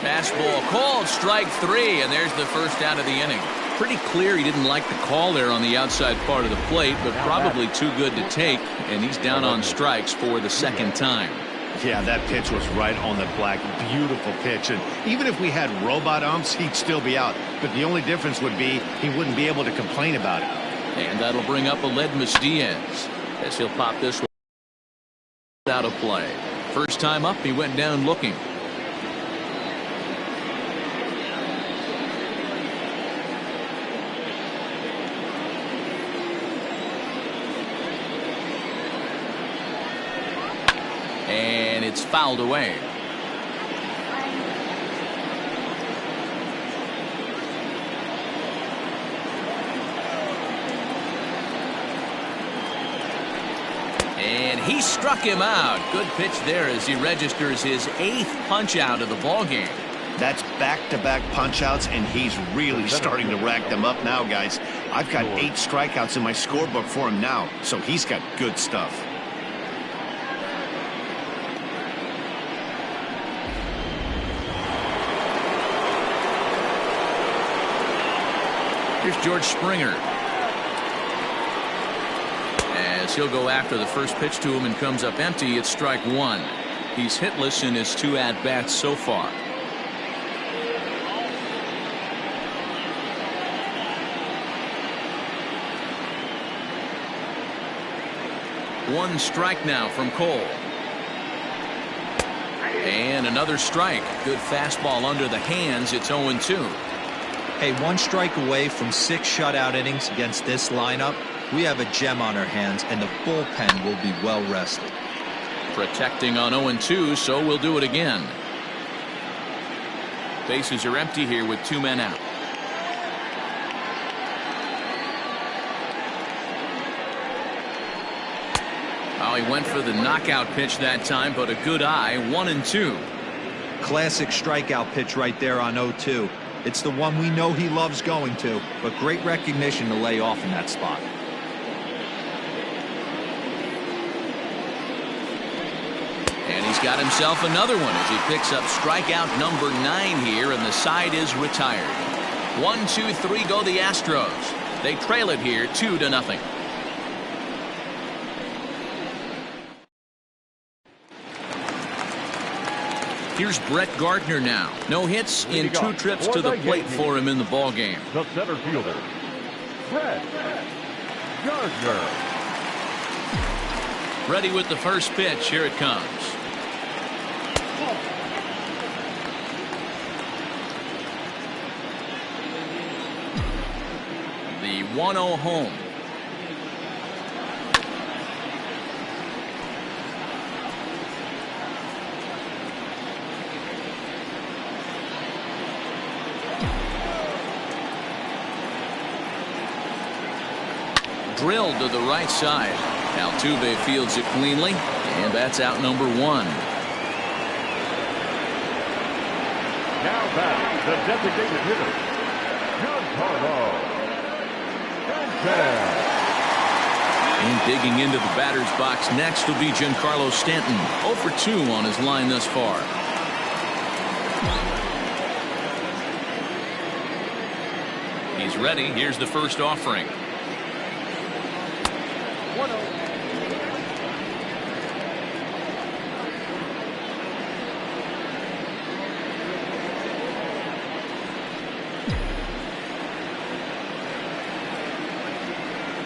Fastball called, strike 3, and there's the first out of the inning. Pretty clear he didn't like the call there on the outside part of the plate, but probably too good to take, and he's down on strikes for the second time. Yeah, that pitch was right on the black. Beautiful pitch, and even if we had robot umps, he'd still be out. But the only difference would be he wouldn't be able to complain about it. And that'll bring up Aledmus Diaz as he'll pop this one out of play. First time up, he went down looking. And it's fouled away. And he struck him out. Good pitch there as he registers his 8th punch out of the ball game. That's back-to-back punch-outs, and he's really starting to rack them up now, guys. I've got 8 strikeouts in my scorebook for him now, so he's got good stuff. Here's George Springer. As he'll go after the first pitch to him and comes up empty, it's strike 1. He's hitless in his 2 at-bats so far. One strike now from Cole. And another strike. Good fastball under the hands. It's 0-2. Hey, 1 strike away from 6 shutout innings against this lineup. We have a gem on our hands, and the bullpen will be well rested. Protecting on 0-2, so we'll do it again. Bases are empty here with 2 men out. Oh, he went for the knockout pitch that time, but a good eye. 1-2. Classic strikeout pitch right there on 0-2. It's the one we know he loves going to, but great recognition to lay off in that spot. And he's got himself another one as he picks up strikeout number 9 here, and the side is retired. 1, 2, 3 go the Astros. They trail it here 2-0. Here's Brett Gardner now. No hits in 2 trips to the plate for him in the ball game. The center fielder, Brett Gardner. Ready with the first pitch. Here it comes. The 1-0 home. Drilled to the right side. Altuve fields it cleanly, and that's out number 1. Now back, the designated hitter, Giancarlo Sanchez. And digging into the batter's box next will be Giancarlo Stanton. 0 for 2 on his line thus far. He's ready. Here's the first offering. 1-0.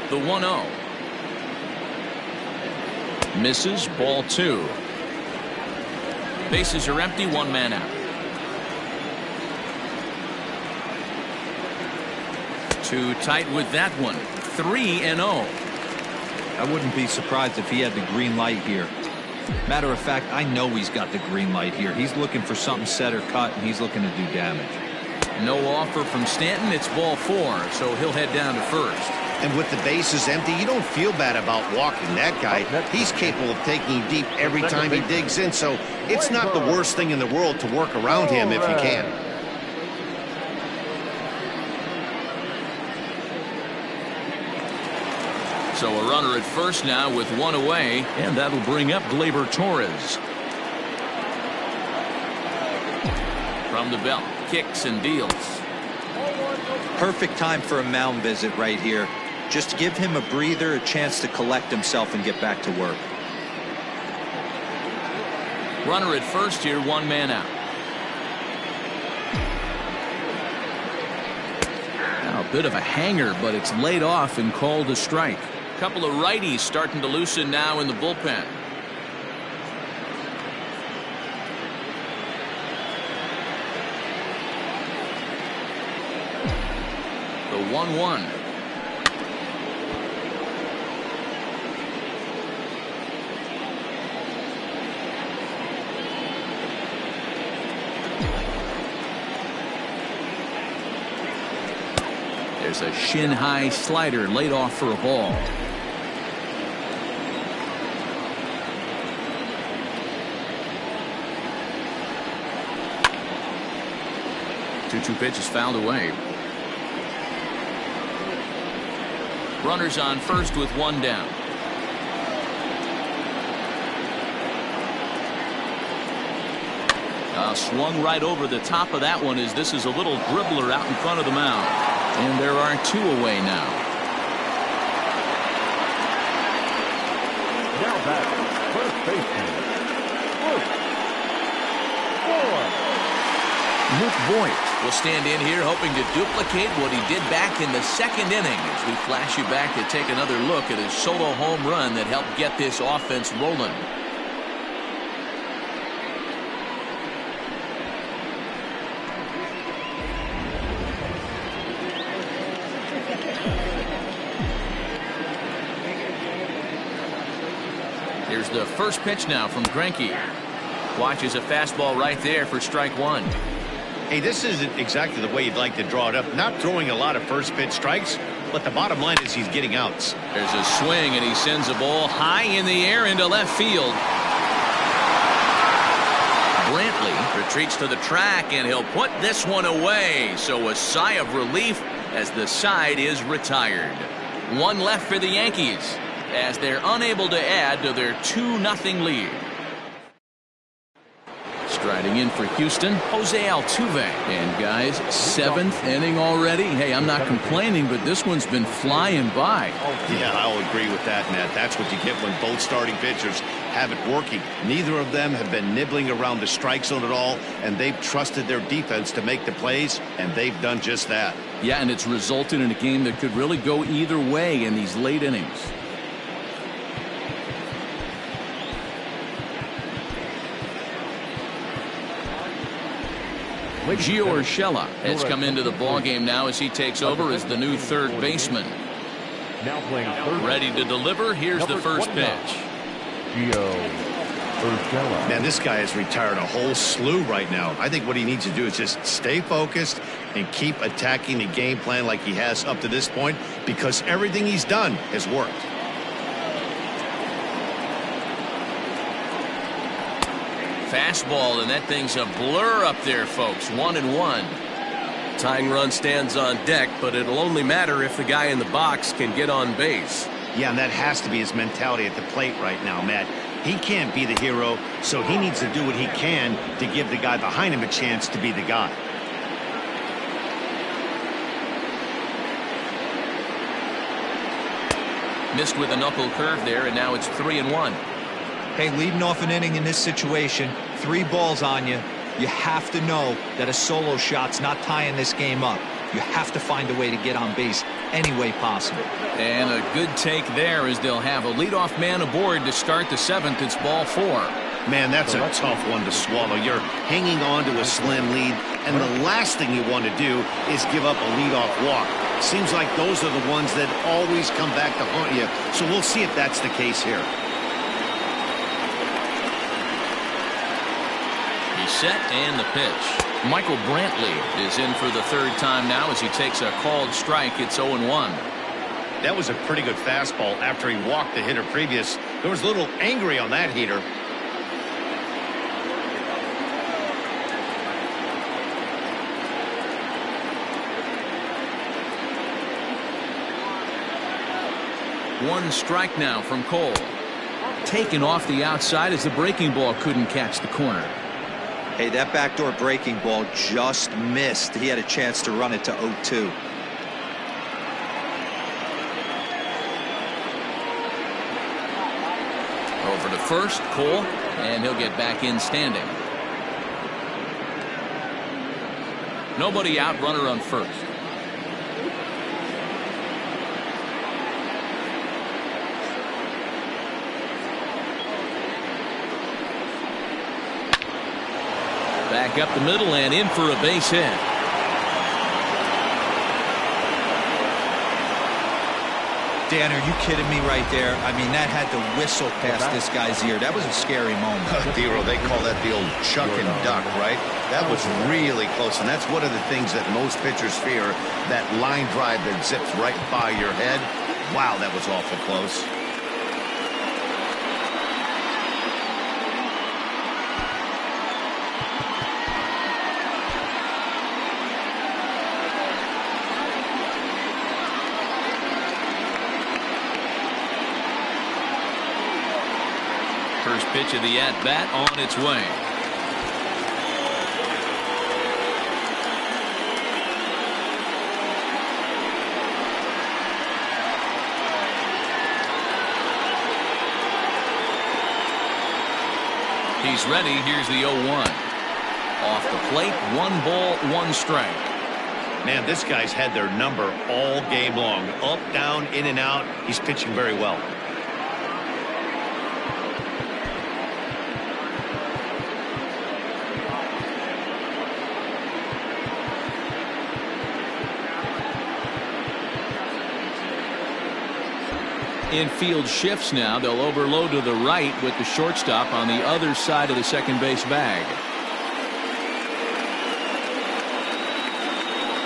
The 1-0. Misses. Ball 2. Bases are empty. 1 man out. 2 tight with that one. 3-0. I wouldn't be surprised if he had the green light here. Matter of fact, I know he's got the green light here. He's looking for something set or cut, and he's looking to do damage. No offer from Stanton. It's ball 4, so he'll head down to first. And with the bases empty, you don't feel bad about walking that guy. He's capable of taking deep every time he digs in, so it's not the worst thing in the world to work around him if you can. So a runner at first now with 1 away, and that'll bring up Gleyber Torres. From the belt, kicks and deals. Perfect time for a mound visit right here. Just give him a breather, a chance to collect himself and get back to work. Runner at first here, 1 man out. Now a bit of a hanger, but it's laid off and called a strike. Couple of righties starting to loosen now in the bullpen. The 1-1. There's a shin-high slider laid off for a ball. Two pitches fouled away. Runners on first with 1 down. Swung right over the top of that one as this is a little dribbler out in front of the mound. And there are 2 away now. Now back, first baseman, Luke Voigt will stand in here hoping to duplicate what he did back in the 2nd inning as we flash you back to take another look at his solo home run that helped get this offense rolling. the first pitch now from Greinke. Watches a fastball right there for strike one. Hey, this isn't exactly the way you'd like to draw it up. Not throwing a lot of first pitch strikes, but the bottom line is he's getting outs. There's a swing, and he sends a ball high in the air into left field. Brantley retreats to the track, and he'll put this one away. So a sigh of relief as the side is retired. One left for the Yankees as they're unable to add to their 2-0 lead. Striding in for Houston, Jose Altuve. And guys, 7th inning already. Hey, I'm not complaining, but this one's been flying by. Yeah, I'll agree with that, Matt. That's what you get when both starting pitchers have it working. Neither of them have been nibbling around the strike zone at all, and they've trusted their defense to make the plays, and they've done just that. Yeah, and it's resulted in a game that could really go either way in these late innings. Gio Urshela has come into the ballgame now as he takes over as the new third baseman. Now playing third. Ready to deliver. Here's the first pitch. Gio Urshela. Man, this guy has retired a whole slew right now. I think what he needs to do is just stay focused and keep attacking the game plan like he has up to this point, because everything he's done has worked. Fastball, and that thing's a blur up there, folks. 1-1. Tying run stands on deck, but it'll only matter if the guy in the box can get on base. Yeah, and that has to be his mentality at the plate right now, Matt. He can't be the hero, so he needs to do what he can to give the guy behind him a chance to be the guy. Missed with a knuckle curve there, and now it's 3-1. Hey, leading off an inning in this situation, 3 balls on you. You have to know that a solo shot's not tying this game up. You have to find a way to get on base any way possible. And a good take there as they'll have a leadoff man aboard to start the 7th. It's ball 4. Man, that's a tough one to swallow. You're hanging on to a slim lead, and the last thing you want to do is give up a leadoff walk. Seems like those are the ones that always come back to haunt you, so we'll see if that's the case here. He's set, and the pitch. Michael Brantley is in for the 3rd time now as he takes a called strike. It's 0-1. That was a pretty good fastball after he walked the hitter previous. There was a little angry on that heater. One strike now from Cole. Taken off the outside as the breaking ball couldn't catch the corner. Hey, that backdoor breaking ball just missed. He had a chance to run it to 0-2. Over to first, Cole, and he'll get back in standing. Nobody out, runner on first. Back up the middle and in for a base hit. Dan, are you kidding me right there? I mean, that had to whistle past this guy's ear. That was a scary moment. Dero, they call that the old chuck and duck, right? That was really close, and that's one of the things that most pitchers fear, that line drive that zips right by your head. Wow, that was awful close. First pitch of the at-bat on its way. He's ready. Here's the 0-1. Off the plate, 1 ball, 1 strike. Man, this guy's had their number all game long. Up, down, in and out. He's pitching very well. Infield shifts now. They'll overload to the right with the shortstop on the other side of the second base bag.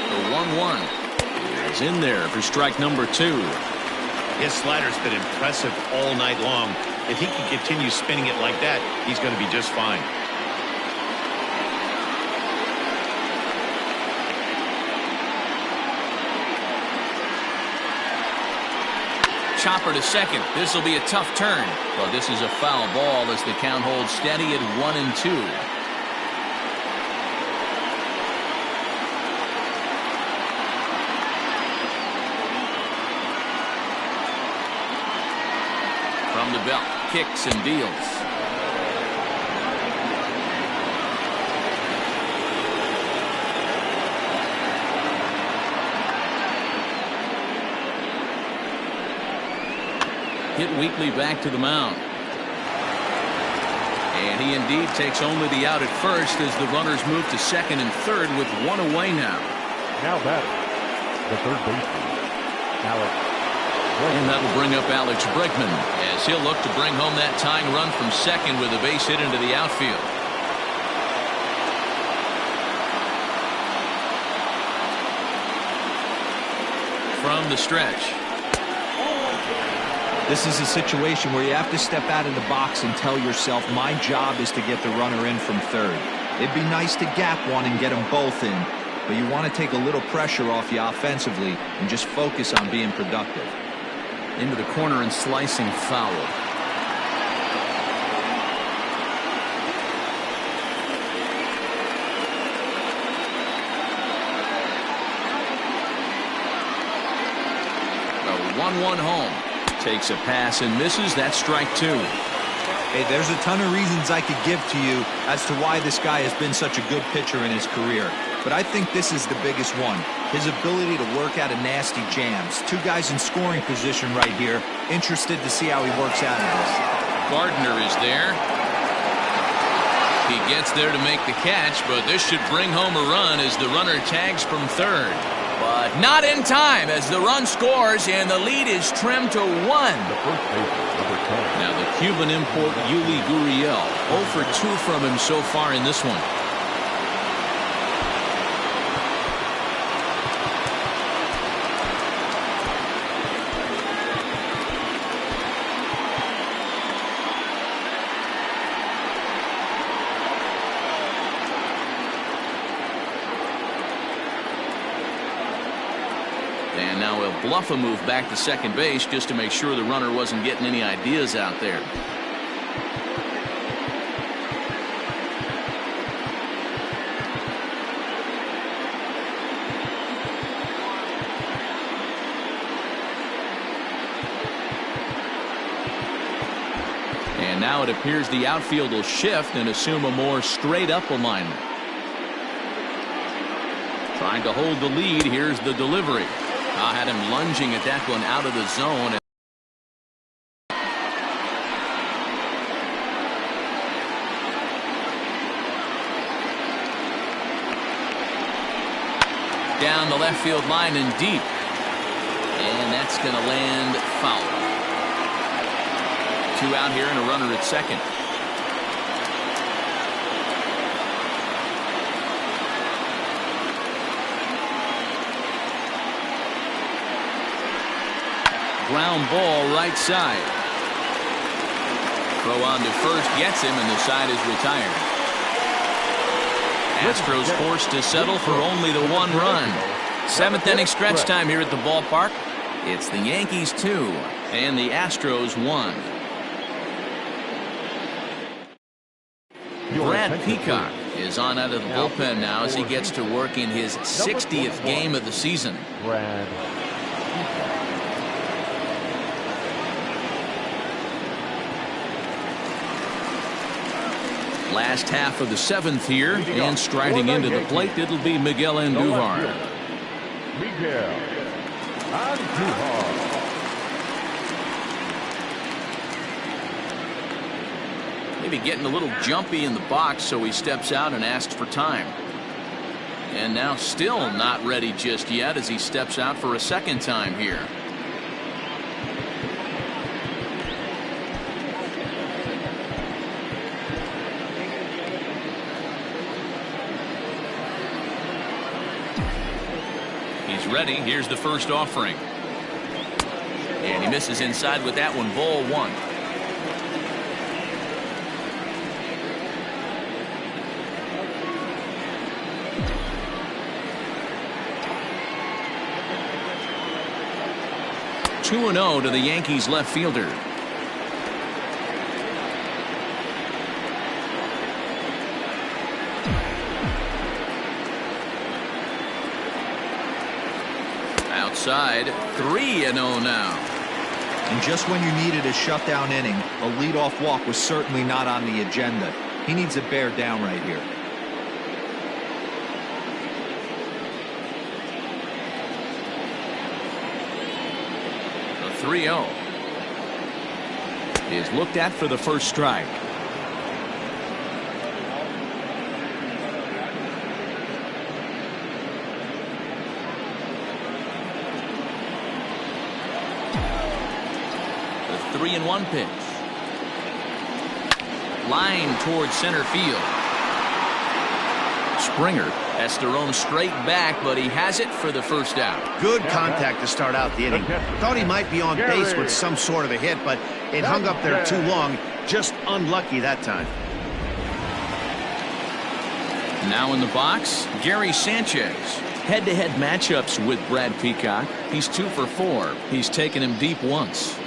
The 1-1 is in there for strike number 2. His slider's been impressive all night long. If he can continue spinning it like that, he's going to be just fine. Chopper to second. This will be a tough turn, but this is a foul ball as the count holds steady at 1-2. From the belt, kicks and deals. Hit weakly back to the mound. And he indeed takes only the out at first as the runners move to second and third with one away now. Now batting, the third baseman, Alex. And that'll bring up Alex Bregman as he'll look to bring home that tying run from second with a base hit into the outfield. From the stretch. This is a situation where you have to step out of the box and tell yourself, my job is to get the runner in from third. It'd be nice to gap one and get them both in, but you want to take a little pressure off you offensively and just focus on being productive. Into the corner and slicing foul. The 1-1 home. Takes a pass and misses. That's strike 2. Hey, there's a ton of reasons I could give to you as to why this guy has been such a good pitcher in his career. But I think this is the biggest one. His ability to work out of nasty jams. Two guys in scoring position right here. Interested to see how he works out of this. Gardner is there. He gets there to make the catch, but this should bring home a run as the runner tags from third. But not in time as the run scores and the lead is trimmed to 1. The first baseman, number 10. Now the Cuban import Yuli Gurriel, 0 for 2 from him so far in this one. And now he'll bluff a move back to second base just to make sure the runner wasn't getting any ideas out there. And now it appears the outfield will shift and assume a more straight up alignment. Trying to hold the lead. Here's the delivery. I had him lunging at that one out of the zone. Down the left field line and deep. And that's going to land foul. 2 out here and a runner at second. Ground ball right side. Throw on to first gets him and the side is retired. Astros forced to settle for only the 1 run. 7th inning stretch time here at the ballpark. It's the Yankees 2 and the Astros 1. Brad Peacock is on out of the bullpen now as he gets to work in his 60th game of the season. Brad. Last half of the 7th here, and striding into the plate, it'll be Miguel Andujar. Miguel Andujar. Maybe getting a little jumpy in the box, so he steps out and asks for time. And now still not ready just yet as he steps out for a second time here. ready. Here's the first offering. And he misses inside with that one. Ball one. Two and 0 to the Yankees left fielder. Outside, 3-0 now. And just when you needed a shutdown inning, a leadoff walk was certainly not on the agenda. He needs to bear down right here. The 3-0 is looked at for the first strike. The 3-1 pitch. Line towards center field. Springer has to roam straight back, but he has it for the first out. Good contact to start out the inning. Thought he might be on base with some sort of a hit, but it hung up there too long. Just unlucky that time. Now in the box, Gary Sanchez. Head-to-head matchups with Brad Peacock. He's 2 for 4. He's taken him deep once.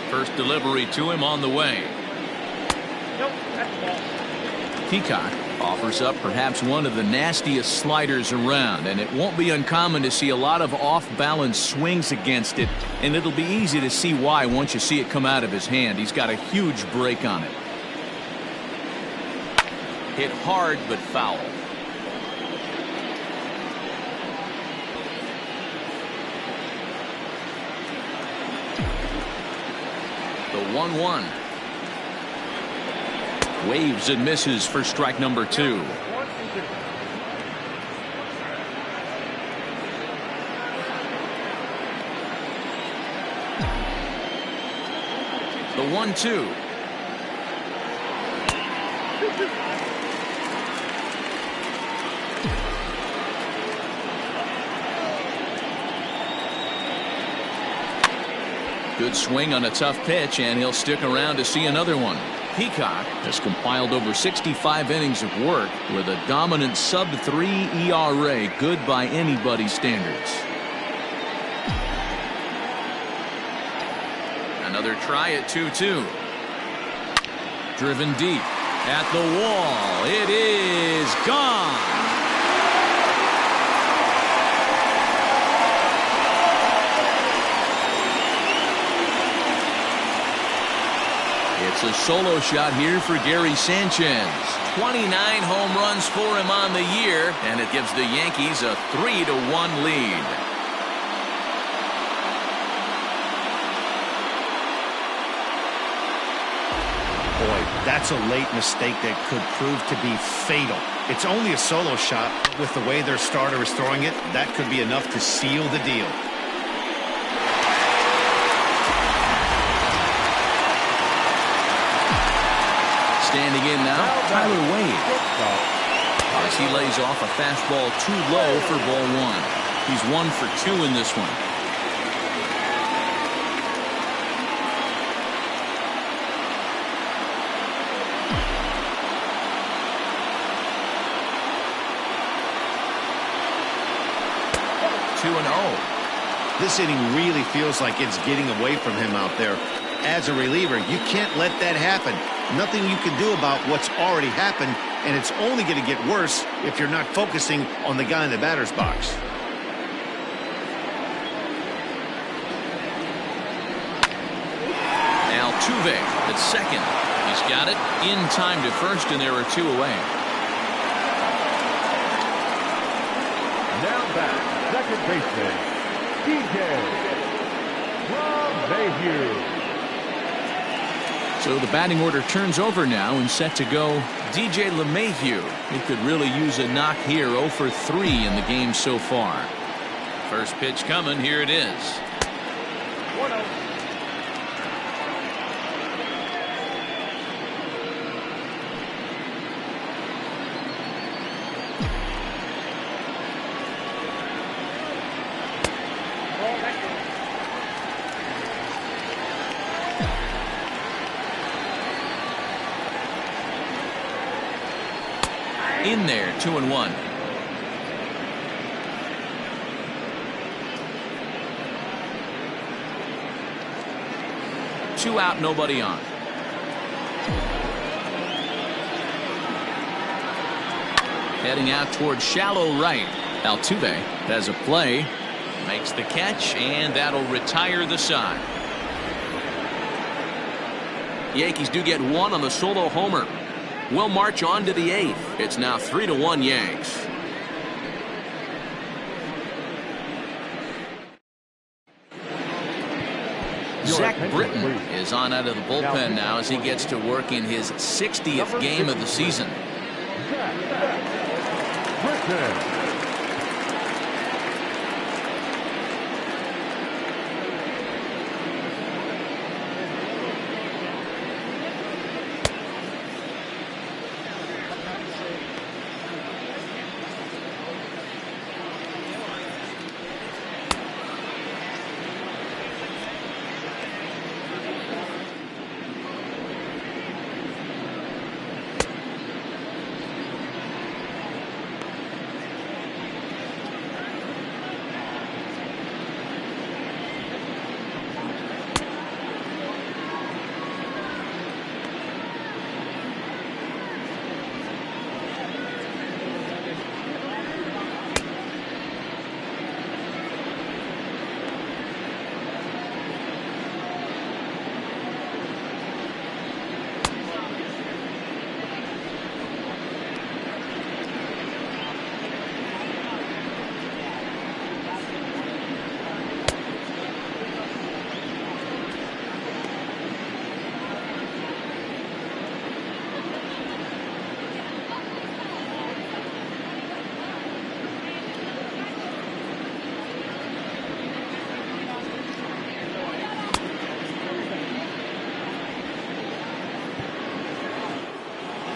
First delivery to him on the way. Peacock offers up perhaps one of the nastiest sliders around, and it won't be uncommon to see a lot of off-balance swings against it, and it'll be easy to see why once you see it come out of his hand. He's got a huge break on it. Hit hard but foul. The 1-1. Waves and misses for strike number 2. The 1-2. Good swing on a tough pitch, and he'll stick around to see another one. Peacock has compiled over 65 innings of work with a dominant sub-3 ERA, good by anybody's standards. Another try at 2-2. Driven deep at the wall. It is gone. It's a solo shot here for Gary Sanchez. 29 home runs for him on the year, and it gives the Yankees a 3-1 lead. Boy, that's a late mistake that could prove to be fatal. It's only a solo shot, but with the way their starter is throwing it, that could be enough to seal the deal. Standing in now, Tyler Wade. As he lays off a fastball too low for ball 1. He's 1 for 2 in this one. This inning really feels like it's getting away from him out there. As a reliever, you can't let that happen. Nothing you can do about what's already happened, and it's only going to get worse if you're not focusing on the guy in the batter's box. Altuve at second. He's got it in time to first, and there are 2 away. Now back, second baseman, Mayhew. So the batting order turns over now and set to go DJ LeMahieu. He could really use a knock here. 0 for 3 in the game so far. First pitch coming. Here it is. 1-0. in there, 2-1. Two out, nobody on. Heading out towards shallow right. Altuve has a play, makes the catch, and that'll retire the side. Yankees do get one on the solo homer. We'll march on to the 8th. It's now 3-1 Yanks. Zack is on out of the bullpen now as he gets to work in his 60th game of the season.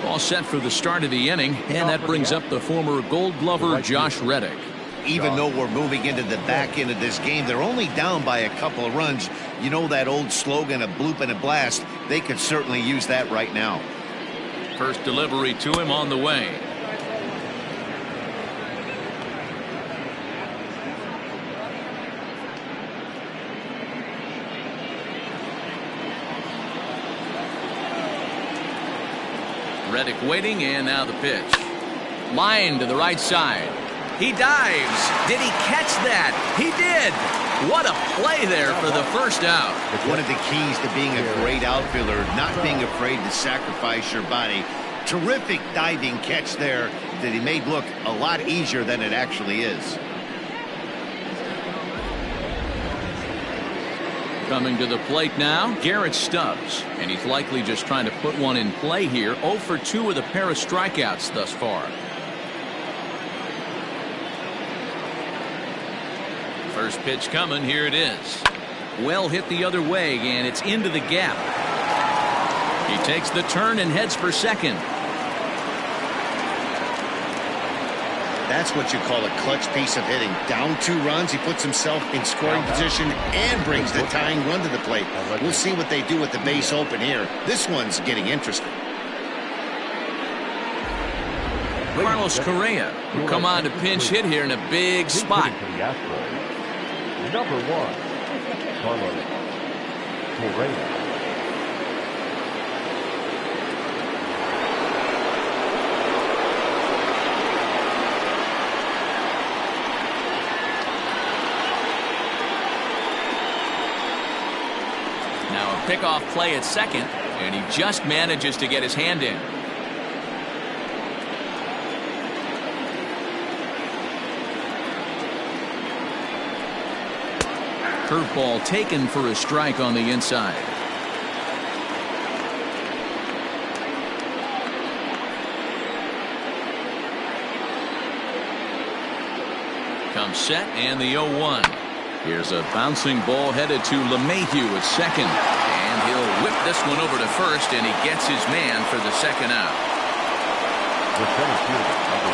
All set for the start of the inning, and that brings up the former Gold Glover Josh Reddick. Even though we're moving into the back end of this game, they're only down by a couple of runs. You know that old slogan, a bloop and a blast? They could certainly use that right now. First delivery to him on the way. Reddick waiting, and now the pitch. Line to the right side. He dives. Did he catch that? He did. What a play there for the first out. One of the keys to being a great outfielder, not being afraid to sacrifice your body. Terrific diving catch there that he made look a lot easier than it actually is. Coming to the plate now, Garrett Stubbs, and he's likely just trying to put one in play here. 0 for 2 with a pair of strikeouts thus far. First pitch coming, here it is. Well hit the other way, and it's into the gap. He takes the turn and heads for second. That's what you call a clutch piece of hitting. Down 2 runs, he puts himself in scoring position and brings the tying run to the plate. We'll see what they do with the base open here. This one's getting interesting. Carlos Correa will come on to pinch hit here in a big spot. Number 1, Carlos Correa. Pickoff play at second, and he just manages to get his hand in. Curveball taken for a strike on the inside. Comes set, and the 0-1. Here's a bouncing ball headed to Mayhew at second. And he'll whip this one over to first, and he gets his man for the second out. The center fielder, number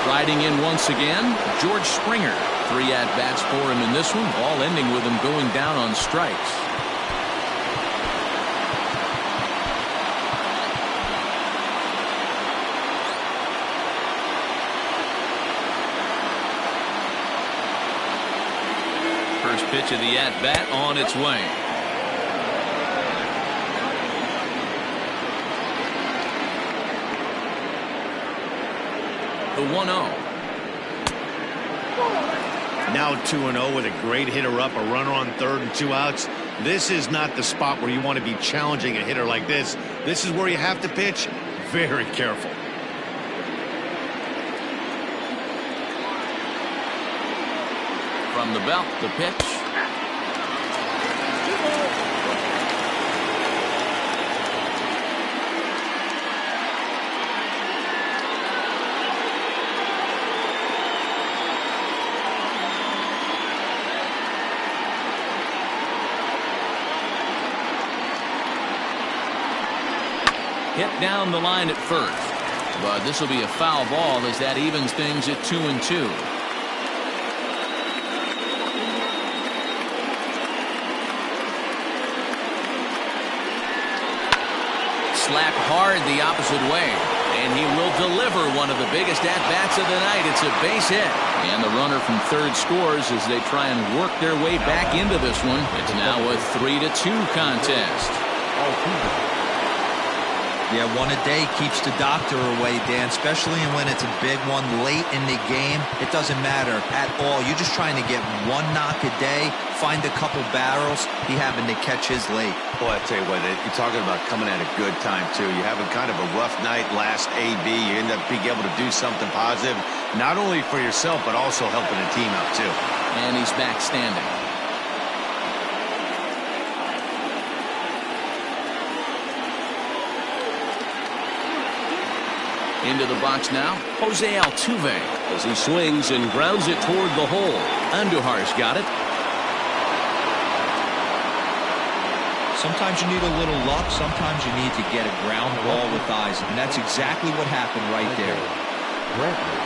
4, Riding in once again, George Springer. 3 at-bats for him in this one, all ending with him going down on strikes. First pitch of the at-bat on its way. The 1-0. Now 2-0 with a great hitter up, a runner on third and 2 outs. This is not the spot where you want to be challenging a hitter like this. This is where you have to pitch very careful. From the belt, the pitch. Hit down the line at first, but this will be a foul ball as that evens things at 2-2. Slap hard the opposite way, and he will deliver one of the biggest at-bats of the night. It's a base hit, and the runner from third scores as they try and work their way back into this one. It's now a 3-2 contest. Yeah, one a day keeps the doctor away, Dan, especially when it's a big one late in the game. It doesn't matter at all. You're just trying to get one knock a day, find a couple barrels. He happened to catch his late. Boy, I tell you what, you're talking about coming at a good time, too. You're having kind of a rough night last AB. You end up being able to do something positive, not only for yourself, but also helping the team out, too. And he's back standing. Into the box now, Jose Altuve. As he swings and grounds it toward the hole. Andujar's got it. Sometimes you need a little luck. Sometimes you need to get a ground ball with eyes. And that's exactly what happened right there. Brantley.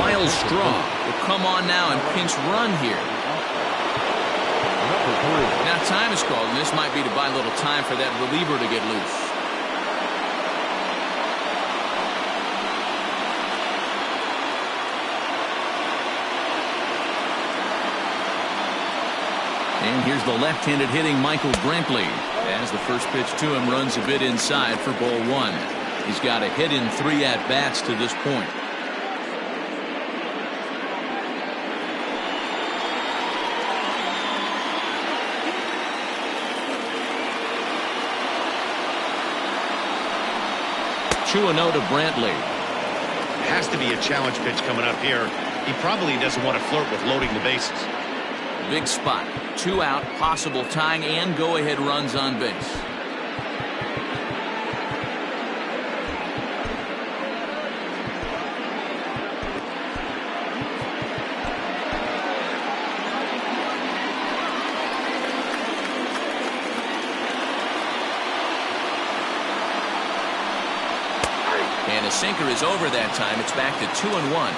Miles Straw will come on now and pinch run here. Now time is called, and this might be to buy a little time for that reliever to get loose. And here's the left-handed hitting Michael Brantley as the first pitch to him runs a bit inside for ball one. He's got a hit in 3 at-bats to this point. A note to Brantley. Has to be a challenge pitch coming up here. He probably doesn't want to flirt with loading the bases. Big spot. 2 out, possible tying and go-ahead runs on base. And a sinker is over that time. It's back to 2-1.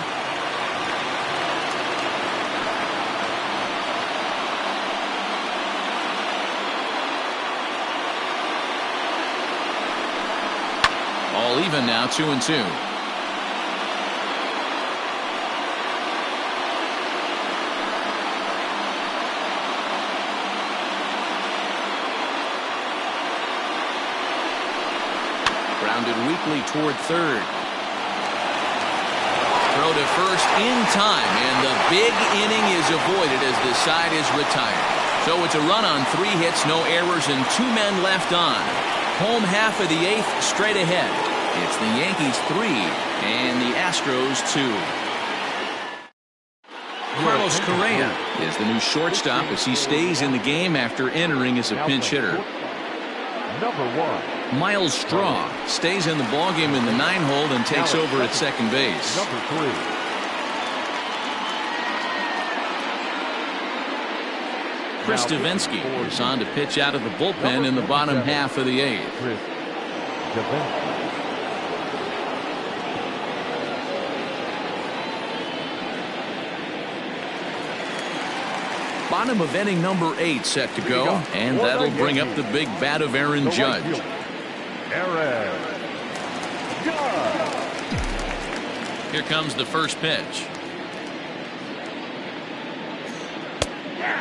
All even now, 2-2. Grounded weakly toward third. Throw to first in time, and the big inning is avoided as the side is retired. So it's a run on 3 hits, no errors, and 2 men left on. Home half of the 8th straight ahead. It's the Yankees 3 and the Astros 2. Carlos Correa is the new shortstop as he stays in the game after entering as a pinch hitter. Number 1. Miles Straw stays in the ballgame in the 9-hole and takes over at second base. Number 3. Chris Davinsky is on to pitch out of the bullpen in the bottom half of the 8th. Chris Davinsky. Bottom of inning number 8 set to go, and that'll bring up the big bat of Aaron Judge. Aaron Judge. Here comes the first pitch.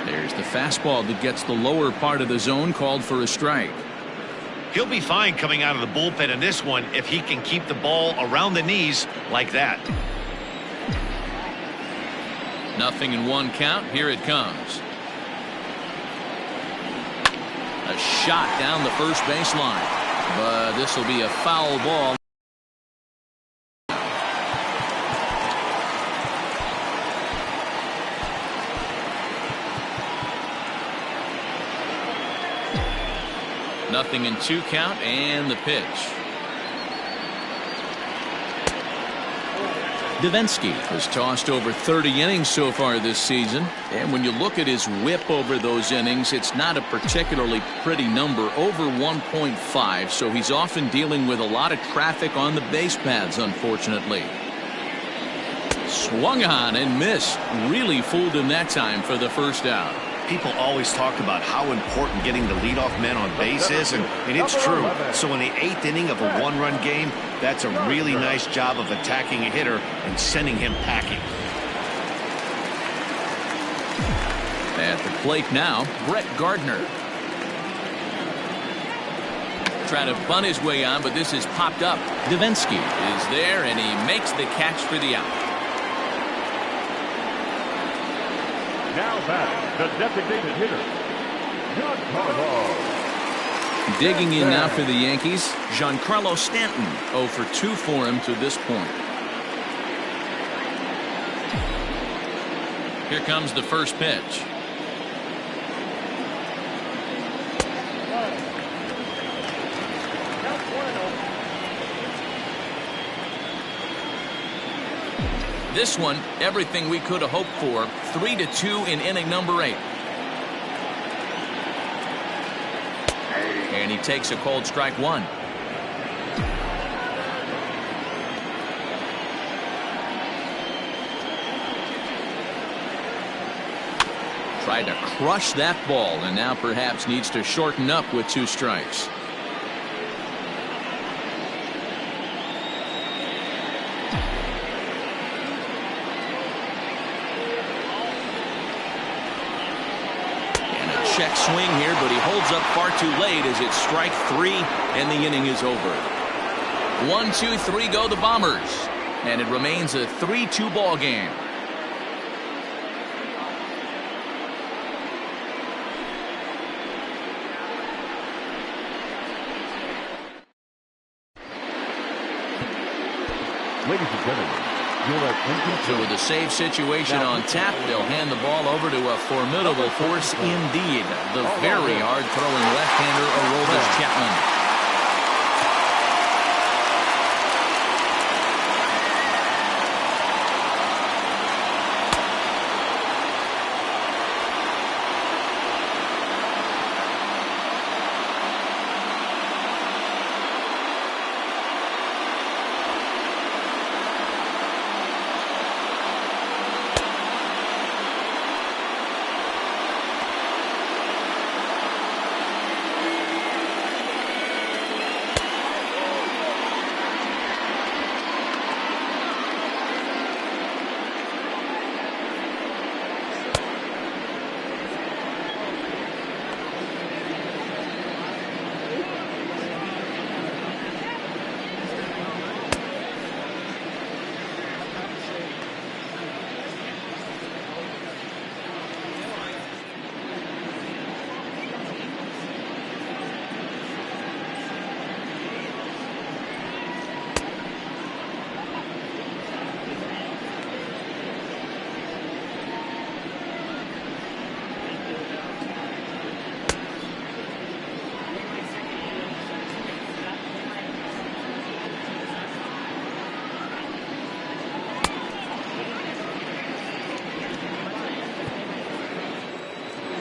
There's the fastball that gets the lower part of the zone, called for a strike. He'll be fine coming out of the bullpen in this one if he can keep the ball around the knees like that. 0-1 count. Here it comes. A shot down the first baseline, but this will be a foul ball. Nothing in 2 count, and the pitch. Davinsky has tossed over 30 innings so far this season, and when you look at his whip over those innings, it's not a particularly pretty number, over 1.5, so he's often dealing with a lot of traffic on the base paths, unfortunately. Swung on and missed. Really fooled him that time for the first out. People always talk about how important getting the leadoff man on base is, and it's true. So in the 8th inning of a 1-run game, that's a really nice job of attacking a hitter and sending him packing. At the plate now, Brett Gardner. Trying to bunt his way on, but this is popped up. Davinsky is there, and he makes the catch for the out. Now back, the designated hitter, Giancarlo. Digging in now for the Yankees, Giancarlo Stanton. 0 for 2 for him to this point. Here comes the first pitch. This one, everything we could have hoped for. 3-2 in inning number 8. And he takes a cold strike 1. Tried to crush that ball, and now perhaps needs to shorten up with 2 strikes. Check swing here, but he holds up far too late as it's strike 3 and the inning is over. 1, 2, 3 go the Bombers, and it remains a 3-2 ball game. Ladies and gentlemen, so with a save situation on tap, they'll hand the ball over to a formidable force indeed. The very hard-throwing left-hander Aroldis Chapman.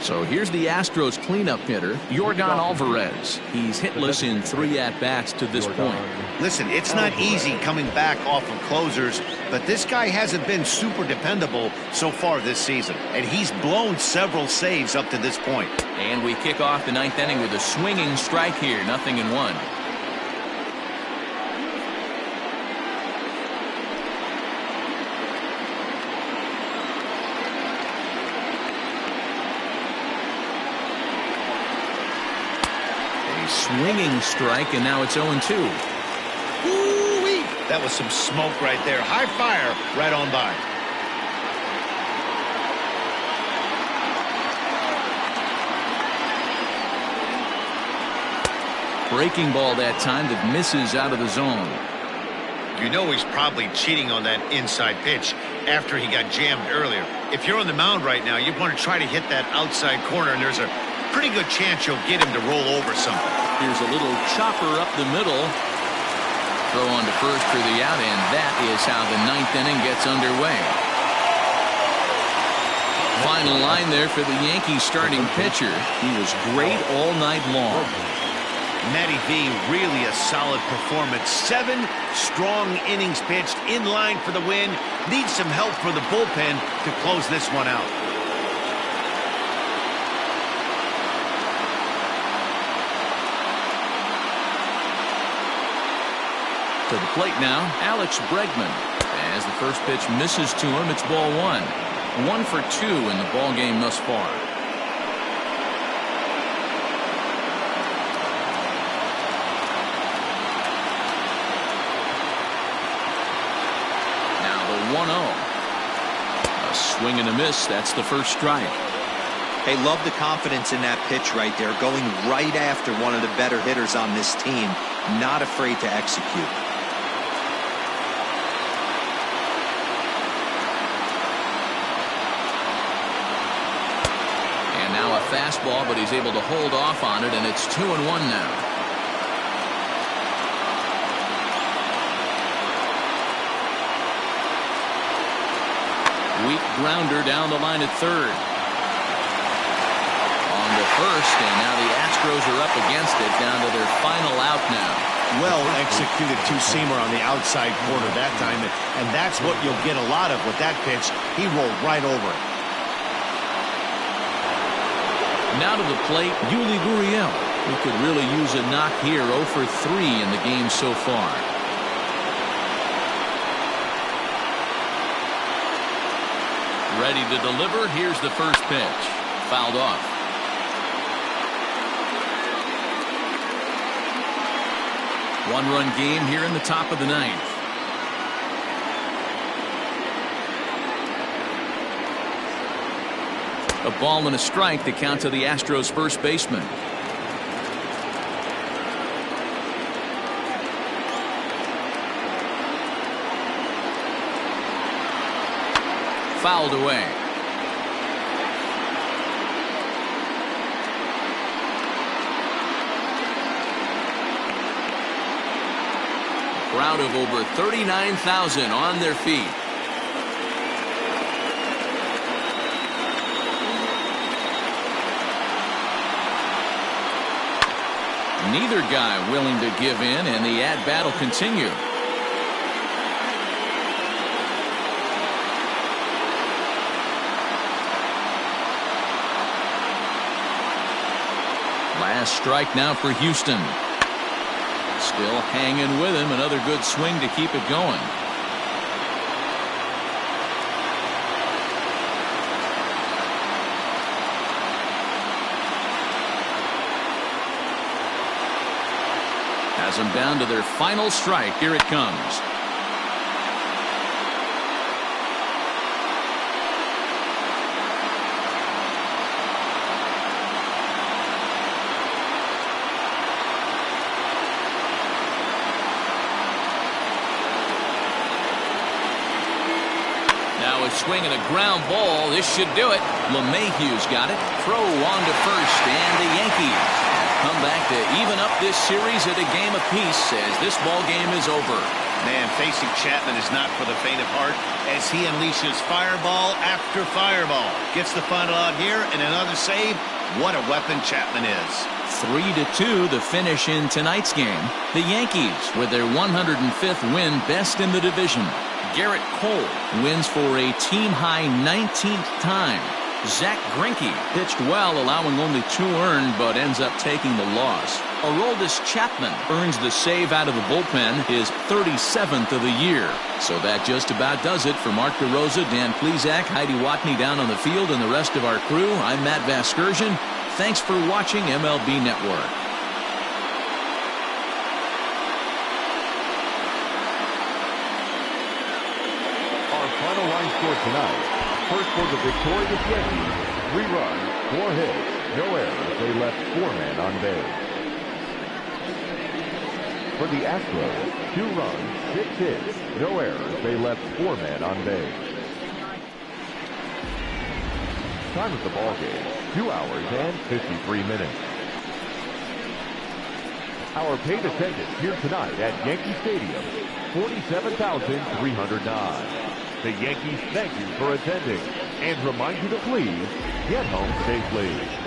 So here's the Astros cleanup hitter, Jorgon Alvarez. He's hitless in 3 at-bats to this point. Listen, it's not easy coming back off of closers, but this guy hasn't been super dependable so far this season, and he's blown several saves up to this point. And we kick off the 9th inning with a swinging strike here, 0-1. swinging strike, and now it's 0-2. Ooh-wee. That was some smoke right there. High fire right on by. Breaking ball that time that misses out of the zone. You know he's probably cheating on that inside pitch after he got jammed earlier. If you're on the mound right now, you want to try to hit that outside corner, and there's a pretty good chance you'll get him to roll over something. Here's a little chopper up the middle. Throw on to first for the out, and that is how the 9th inning gets underway. Final line there for the Yankees starting pitcher. He was great all night long. Matty V, really a solid performance. 7 strong innings pitched, in line for the win. Needs some help for the bullpen to close this one out. To the plate now, Alex Bregman. As the first pitch misses to him, it's ball 1. 1 for 2 in the ball game thus far. Now the 1-0. A swing and a miss. That's the first strike. Hey, love the confidence in that pitch right there, going right after one of the better hitters on this team, not afraid to execute. Now a fastball, but he's able to hold off on it, and it's 2-1 now. Weak grounder down the line at third. On to first, and now the Astros are up against it, down to their final out now. Well executed two-seamer on the outside corner that time, and that's what you'll get a lot of with that pitch. He rolled right over it. Now to the plate, Yuli Gurriel, who could really use a knock here. 0 for 3 in the game so far. Ready to deliver. Here's the first pitch. Fouled off. One-run game here in the top of the 9th. A ball and a strike to count to the Astros first baseman. Fouled away. A crowd of over 39,000 on their feet. Neither guy willing to give in, and the at-bat will continue. Last strike now for Houston. Still hanging with him. Another good swing to keep it going. Has them down to their final strike. Here it comes. Now a swing and a ground ball. This should do it. Mayhew's got it. Throw on to first, and the Yankees come back to even up this series at a game apiece as this ball game is over. Man, facing Chapman is not for the faint of heart as he unleashes fireball after fireball. Gets the final out here and another save. What a weapon Chapman is. 3-2 the finish in tonight's game. The Yankees with their 105th win, best in the division. Garrett Cole wins for a team-high 19th time. Zack Greinke pitched well, allowing only 2 earned, but ends up taking the loss. Aroldis Chapman earns the save out of the bullpen, his 37th of the year. So that just about does it for Mark DeRosa, Dan Plesac, Heidi Watney down on the field, and the rest of our crew. I'm Matt Vasgersian. Thanks for watching MLB Network. Our final line score tonight. First for the victorious Yankees, 3 runs, 4 hits, no errors. They left 4 men on base. For the Astros, 2 runs, 6 hits, no errors. They left 4 men on base. Time of the ball game, 2 hours and 53 minutes. Our paid attendance here tonight at Yankee Stadium, 47,309. The Yankees thank you for attending and remind you to please get home safely.